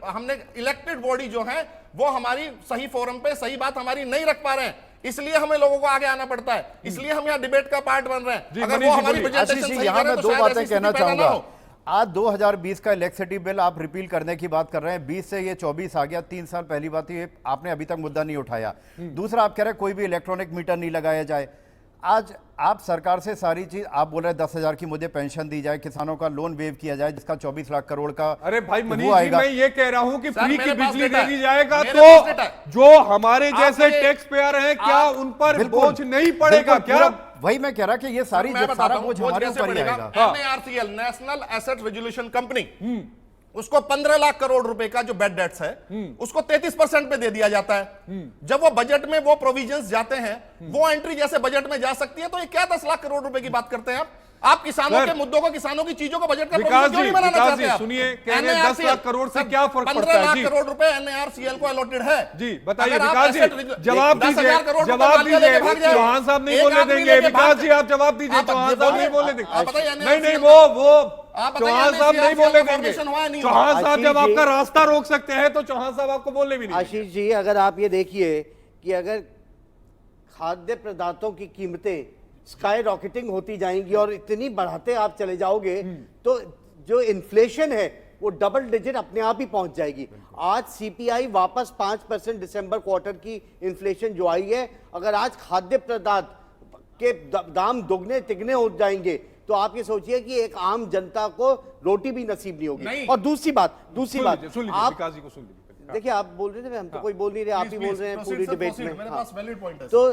H: हमने इलेक्टेड बॉडी जो है वो हमारी सही फोरम पे सही बात हमारी नहीं रख पा रहे हैं, इसलिए हमें लोगों को आगे आना पड़ता है, इसलिए हम यहाँ डिबेट का पार्ट बन रहे हैं।
A: जी,
H: अगर
A: मनीष
H: वो
A: जी,
H: हमारी
A: बोलिए।
H: presentation
I: आशीष जी,
H: सही
I: यहाँ
H: करें
I: मैं
H: तो
I: दो
H: शायद
I: बातें
H: ऐसी
I: कहना
H: स्थिति पैदा ना
I: चाहूंगा।
H: हो।
I: आज 2020 का इलेक्ट्रिसिटी बिल आप रिपील करने की बात कर रहे हैं, 20 से ये 24 आ गया, 3 साल पहली बात, ये आपने अभी तक मुद्दा नहीं उठाया। दूसरा, आप कह रहे हैं कोई भी इलेक्ट्रॉनिक मीटर नहीं लगाया जाए। आज आप सरकार से सारी चीज, आप बोल रहे हैं 10,000 की मुझे पेंशन दी जाए, किसानों का लोन वेव किया जाए जिसका 24 लाख करोड़ का
A: अरे भाई
I: वो
A: मनीष जी,
I: आएगा।
A: मैं ये कह रहा हूं कि
H: सर,
A: फ्री की
H: मेरे पास
A: बिजली
H: डेटा
A: दे दी
H: है।
A: जाएगा
H: मेरे पास डेटा
A: तो
H: है।
A: जो हमारे जैसे
H: आपने-
A: टैक्स पेयर हैं, क्या
H: आप-
A: उन पर
I: बिल्कुल।
A: बोझ नहीं पड़ेगा
I: बिल्कुल,
A: क्या?
I: पूरा- वही मैं कह रहा कि ये सारी
H: मैं बताता
I: सारा
H: हूं,
I: बोझ
H: बोझ
I: हमारे
H: कैसे
I: ऊपर ही
H: पड़ेगा।
I: आएगा।
H: NARCL, national asset resolution company, उसको 15 लाख करोड़ रुपए का जो बेड डेट्स है उसको 33% पे दे दिया जाता है। जब वो बजट में वो प्रोविजंस जाते हैं, वो एंट्री जैसे बजट में जा सकती है, तो ये क्या 10 लाख करोड़ रुपए की बात करते हैं आप किसानों
A: सर,
H: के मुद्दों को, किसानों की चीजों को बजट का
A: विकास
H: provision क्यों
A: जी,
H: नहीं बनाना
A: विकास
H: चाहते
A: जी,
H: आप?
A: सुनिए, कह रहे हैं 10 लाख करोड़ से क्या फर्क पड़ता है?
H: 15 लाख
A: जी।
H: करोड़ रुपए NARCL को अलॉटेड है।
A: जी बताइए
H: अगर आप
A: विकास जी,
H: asset-
A: जवाब
H: 10,000
A: दीजिए,
H: करोड़ रुपए
A: जवाब
H: मालिया लेके भाग
A: दीजिए।
H: जाए।
A: चौहान साहब नहीं
H: एक
A: बोलने
H: आदमी
A: देंगे।
H: लेके
A: विकास
H: भाग
A: जी
H: जाए।
A: आप जवाब दीजिए,
H: आप
A: चौहान साहब
H: बोलिए,
A: नहीं बोलने
H: आप
A: देंगे।
H: बताइए,
A: नहीं नहीं,
H: NARCL
A: वो
H: आप बताइए,
A: चौहान साहब नहीं
H: NARCL
A: बोलने
H: का
A: देंगे।
H: formation हुआ नहीं हुआ?
A: चौहान साहब जब
J: आशीष जी-
A: आपका रास्ता रोक सकते हैं तो चौहान साहब आपको बोलने भी नहीं देंगे।
J: आशीष जी, अगर आप ये देखिए कि अगर खाद्य पदार्थों की कीमतें स्काई रॉकेटिंग होती जाएंगी और इतनी बढ़ाते आप चले जाओगे तो जो इन्फ्लेशन है वो डबल डिजिट अपने आप ही पहुंच जाएगी। आज सीपीआई वापस 5% दिसंबर क्वार्टर की इन्फ्लेशन जो आई है, अगर आज खाद्य पदार्थ के दाम दुगने तिगने हो जाएंगे तो आप ये सोचिए कि एक आम जनता को रोटी भी नसीब नहीं होगी।
H: नहीं।
J: और दूसरी बात
A: सुन लीजिए,
J: आप
A: विकास जी को सुन लीजिए।
J: देखिए, आप बोल रहे थे, हम तो कोई बोल नहीं रहे, आप ही बोल रहे हैं पूरी डिबेट में।
H: मेरे
J: हाँ।
H: पास वैलिड पॉइंट है।
J: तो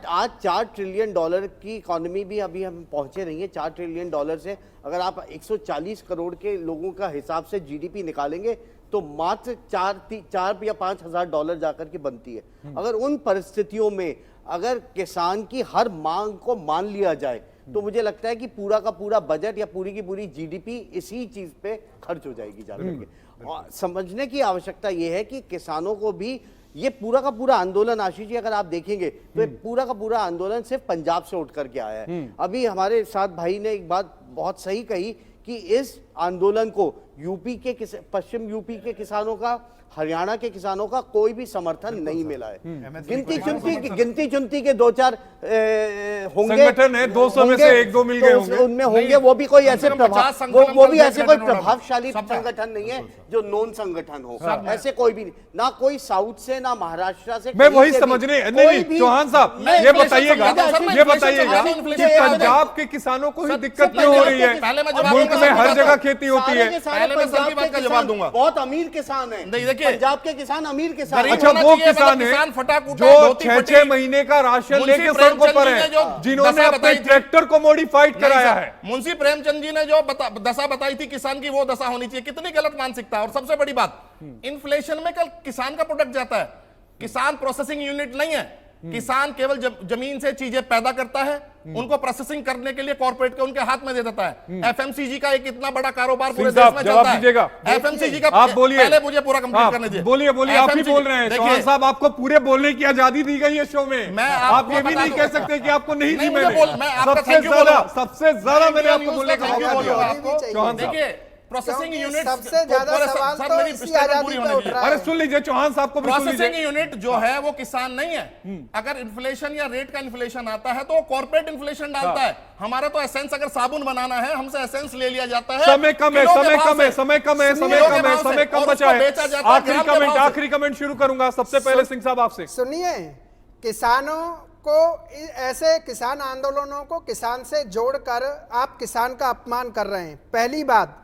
J: आज 4 ट्रिलियन डॉलर की इकोनॉमी भी अभी हम पहुंचे नहीं है। 4 ट्रिलियन डॉलर से अगर आप 140 करोड़ के लोगों का हिसाब से जीडीपी निकालेंगे तो मात्र 4 या 5 हजार डॉलर जाकर के बनती है। अगर उन परिस्थितियों में अगर किसान की हर मांग को मान लिया जाए तो मुझे लगता है कि पूरा का पूरा बजट या पूरी की पूरी जीडीपी इसी चीज पे खर्च हो जाएगी जा करके। और समझने की आवश्यकता यह है कि किसानों को भी ये पूरा का पूरा आंदोलन, आशीष जी अगर आप देखेंगे तो ये पूरा का पूरा आंदोलन सिर्फ पंजाब से उठ करके आया है। अभी हमारे साथ भाई ने एक बात बहुत सही कही कि इस आंदोलन को यूपी के पश्चिम यूपी के किसानों का, हरियाणा के किसानों का कोई भी समर्थन नहीं मिला है। गिनती चुनती के 2-4 होंगे
A: संगठन है, 200 में से 1-2 मिल गए
J: तो
A: होंगे।
J: उनमें होंगे, वो भी कोई ऐसे
H: 50 संगठन
J: वो भी
H: कल
J: ऐसे कोई
H: संगठन होना।
J: प्रभावशाली
H: सबका।
J: संगठन नहीं है जो नॉन संगठन हो। ऐसे कोई भी नहीं, ना कोई साउथ से ना महाराष्ट्र से।
A: मैं
J: कहीं
A: वही
J: से भी,
A: समझने
J: कोई
A: नहीं
J: भी-
A: चौहान साहब
J: मैं
A: ये
J: inflation
A: बताइएगा,
J: समझा, सर, मैं
A: ये
J: inflation
A: बताइएगा
J: समझा,
A: कि
J: inflation
A: पंजाब के किसानों को ही दिक्कत
J: सब
A: क्यों हो रही है?
H: पहले मैं जवाब
A: मुल्क
H: दूंगा,
A: में हर
H: सारे
A: जगह
H: के
A: खेती होती है।
H: पहले मैं सर की बात का जवाब दूंगा।
J: बहुत अमीर किसान है।
H: नहीं, देखिए,
J: पंजाब के किसान अमीर किसान
H: गरीब
J: हैं।
A: अच्छा,
H: होना
A: वो
H: चाहिए,
A: किसान
H: मतलब
A: है
H: किसान फटा कूटा,
A: जो
H: धोती
A: 6-6
H: फटी।
A: महीने का राशन
H: मुंशी
A: लेके
H: प्रेमचंद
A: सड़कों पर
H: जी ने
A: है,
H: जो
A: जिन्होंने
H: दशा
A: अपने
H: बताई थी-
A: ट्रैक्टर को मॉडिफाइड
H: नहीं
A: कराया
H: सर,
A: है।
H: मुंशी प्रेमचंद जी ने जो दशा बताई थी किसान की, वो दशा होनी चाहिए। कितनी गलत मानसिकता है। और सबसे बड़ी बात, इन्फ्लेशन में कल किसान का प्रोडक्ट जाता है, किसान प्रोसेसिंग यूनिट नहीं है। किसान केवल जमीन से चीजें पैदा करता है, उनको प्रोसेसिंग करने के लिए कॉर्पोरेट के उनके हाथ में दे देता है। एफएमसीजी का एक इतना बड़ा कारोबार पूरे देश में चलता है। एफएमसीजी का
A: आप बोलिए,
H: पहले मुझे पूरा कंप्लीट करने दीजिए।
A: बोलिए बोलिए, आप ही बोल रहे हैं चौहान साहब, आपको पूरे बोलने की आजादी दी गई है शो में। आप ये भी नहीं कह सकते कि आपको नहीं दी मैंने। सबसे ज्यादा मैंने आपको बोलने का मौका दिया चौहान साहब।
H: प्रोसेसिंग यूनिट
G: सबसे ज्यादा सवाल तो इसी आजादी पे उठ रहा है।
A: अरे सुन लीजिए चौहान साहब को भी सुन लीजिए।
H: प्रोसेसिंग यूनिट जो है वो किसान नहीं है। अगर इन्फ्लेशन या रेट का इन्फ्लेशन आता है तो कॉर्पोरेट इन्फ्लेशन डालता है। हमारा तो एसेंस, अगर साबुन बनाना है हमसे एसेंस ले लिया जाता है।
A: समय कम है, समय कम है, समय कम है, समय कम है, समय कम बचा है। आखिरी कमेंट शुरू करूंगा सबसे पहले सिंह साहब आपसे।
G: सुनिए, किसानों को ऐसे किसान आंदोलनों को किसान से जोड़कर आप किसान का अपमान कर रहे हैं। पहली बात,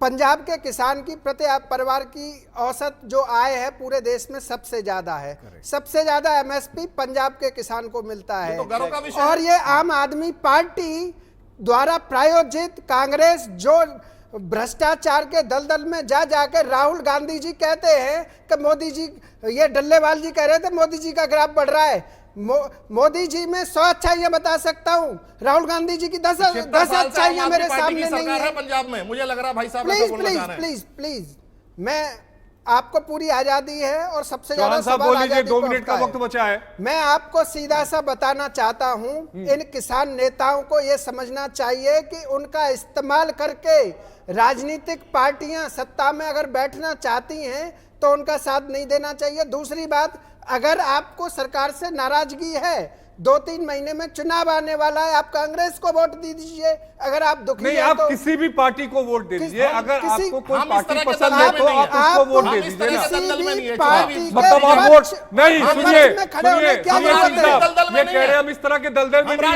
G: पंजाब के किसान की प्रति परिवार की औसत जो आय है पूरे देश में सबसे ज्यादा है। सबसे ज्यादा एमएसपी पंजाब के किसान को मिलता है। और ये आम आदमी पार्टी द्वारा प्रायोजित कांग्रेस जो भ्रष्टाचार के दलदल में जा जाकर राहुल गांधी जी कहते हैं कि मोदी जी, ये डल्लेवाल जी कह रहे थे मोदी जी का ग्राफ बढ़ रहा है। मोदी जी में 100 अच्छाइयां बता सकता हूं, राहुल गांधी जी की 10 अच्छाइयां मेरे सामने नहीं है
H: पंजाब में। मुझे लग रहा भाई साहब
G: प्लीज मैं आपको पूरी आजादी है और सबसे ज्यादा
A: सवाल आजादी 2 मिनट का वक्त बचा है।
G: मैं आपको सीधा सा बताना चाहता हूं, इन किसान नेताओं को यह समझना चाहिए कि उनका इस्तेमाल करके राजनीतिक पार्टियां सत्ता में अगर बैठना चाहती हैं तो उनका साथ नहीं देना चाहिए। दूसरी बात, अगर आपको सरकार से नाराजगी है, 2-3 महीने में चुनाव आने वाला है, आप कांग्रेस को वोट दे दीजिए। अगर आप दुखी
A: नहीं,
G: हैं
A: आप
G: तो
A: किसी भी पार्टी को वोट दे दीजिए। अगर आपको कोई पार्टी पसंद है तो आप उसको वोट दे दीजिए ना। मतलब आप वोट नहीं, सुनिए ये कह रहे हैं हम इस तरह के दलदल में नहीं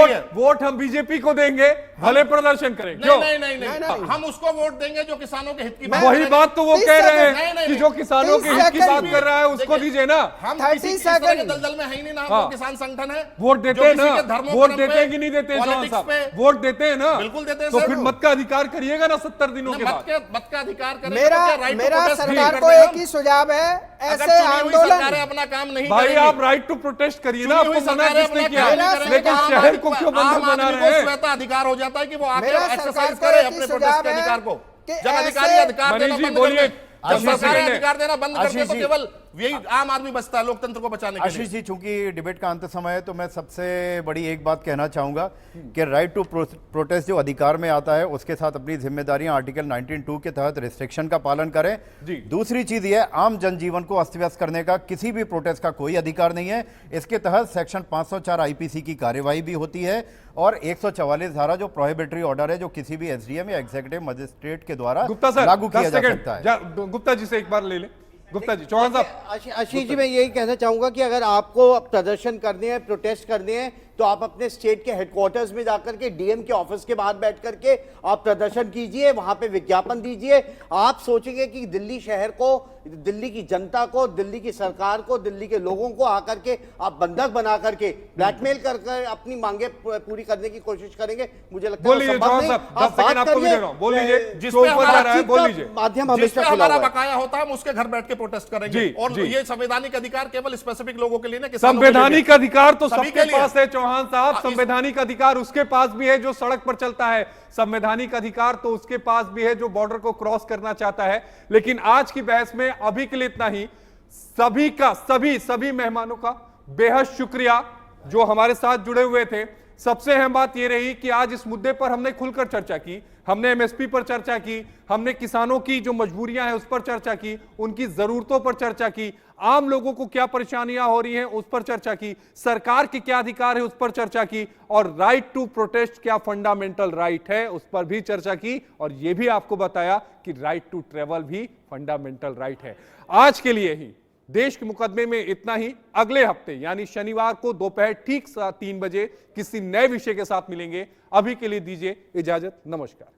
A: है। वोट हम बीजेपी को देंगे, भले प्रदर्शन करें।
H: नहीं, हम उसको वोट देंगे जो किसानों के हित की बात।
A: वही बात तो वो कह रहे हैं कि जो किसानों के हित की बात कर रहा है उसको दीजिए ना।
H: हम 30 सेकंड दलदल में है ही नहीं ना। हम किसान संगठन है।
A: वोट देते हैं ना, वोट देते हैं कि नहीं देते हैं साहब? वोट देते हैं ना,
H: बिल्कुल देते हैं।
A: तो फिर मत का अधिकार करिएगा ना 70 दिनों के बाद।
H: मत का अधिकार करें।
G: मेरा सरकार को एक ही सुझाव है, ऐसे आंदोलन
H: अपना काम नहीं
A: भाई आप राइट टू प्रोटेस्ट करिए ना, आपको मना किसने किया? लेकिन शहर को क्यों बंद बना रहे हैं?
H: स्वतः अधिकार हो जाता है कि वो आके एक्सरसाइज करे अपने प्रोटेस्ट के अधिकार को। जब अधिकारी अधिकार देना बंद
A: बोलिए,
H: अधिकार देना बंद करते तो केवल यही आम आदमी बचता है लोकतंत्र को बचाने के लिए।
I: आशीष जी, चूंकि डिबेट का अंत समय है तो मैं सबसे बड़ी एक बात कहना चाहूंगा कि राइट टू प्रोटेस्ट जो अधिकार में आता है उसके साथ अपनी जिम्मेदारियां आर्टिकल 19(2) के तहत रिस्ट्रिक्शन का पालन करें। दूसरी चीज ये, आम जनजीवन को अस्त व्यस्त करने का किसी भी प्रोटेस्ट का कोई अधिकार नहीं है। इसके तहत सेक्शन 504 आईपीसी की कार्यवाही भी होती है और 144 धारा जो प्रोहिबिटरी ऑर्डर है जो किसी भी एसडीएम या एग्जीक्यूटिव मजिस्ट्रेट के द्वारा लागू किया जा सकता है।
A: गुप्ता जी से एक बार ले ले। गुप्ता जी, चौहान साहब।
J: आशीष जी, मैं यही कहना चाहूंगा कि अगर आपको प्रदर्शन करने हैं, प्रोटेस्ट करने हैं, तो आप अपने स्टेट के हेडक्वार्टर्स में जाकर के डीएम के ऑफिस के बाहर बैठ करके आप प्रदर्शन कीजिए, वहां पे विज्ञापन दीजिए। आप सोचेंगे कि दिल्ली शहर को, दिल्ली की जनता को, दिल्ली की सरकार को, दिल्ली के लोगों को आकर के आप बंधक बना करके ब्लैकमेल करके अपनी मांगे पूरी करने की कोशिश करेंगे, मुझे लगता है
H: माध्यम हमारा बकाया होता है, हम उसके घर बैठ के प्रोटेस्ट करेंगे। और ये संवैधानिक अधिकार केवल स्पेसिफिक लोगों के लिए नहीं,
A: संवैधानिक अधिकार तो सबके पास है चौहान साहब। संवैधानिक अधिकार उसके पास भी है जो सड़क पर चलता है, संवैधानिक अधिकार तो उसके पास भी है जो बॉर्डर को क्रॉस करना चाहता है। लेकिन आज की बहस में अभी के लिए इतना ही। सभी का सभी मेहमानों का बेहद शुक्रिया जो हमारे साथ जुड़े हुए थे। सबसे अहम बात यह रही कि आज इस मुद्दे पर हमने खुलकर चर्चा की, हमने एमएसपी पर चर्चा की, हमने किसानों की जो मजबूरियां हैं उस पर चर्चा की, उनकी जरूरतों पर चर्चा की, आम लोगों को क्या परेशानियां हो रही हैं उस पर चर्चा की, सरकार के क्या अधिकार है उस पर चर्चा की, और राइट टू प्रोटेस्ट क्या फंडामेंटल राइट है उस पर भी चर्चा की, और यह भी आपको बताया कि राइट टू ट्रेवल भी फंडामेंटल राइट है। आज के लिए ही देश के मुकदमे में इतना ही। अगले हफ्ते यानी शनिवार को दोपहर ठीक 3 बजे किसी नए विषय के साथ मिलेंगे। अभी के लिए दीजिए इजाजत, नमस्कार।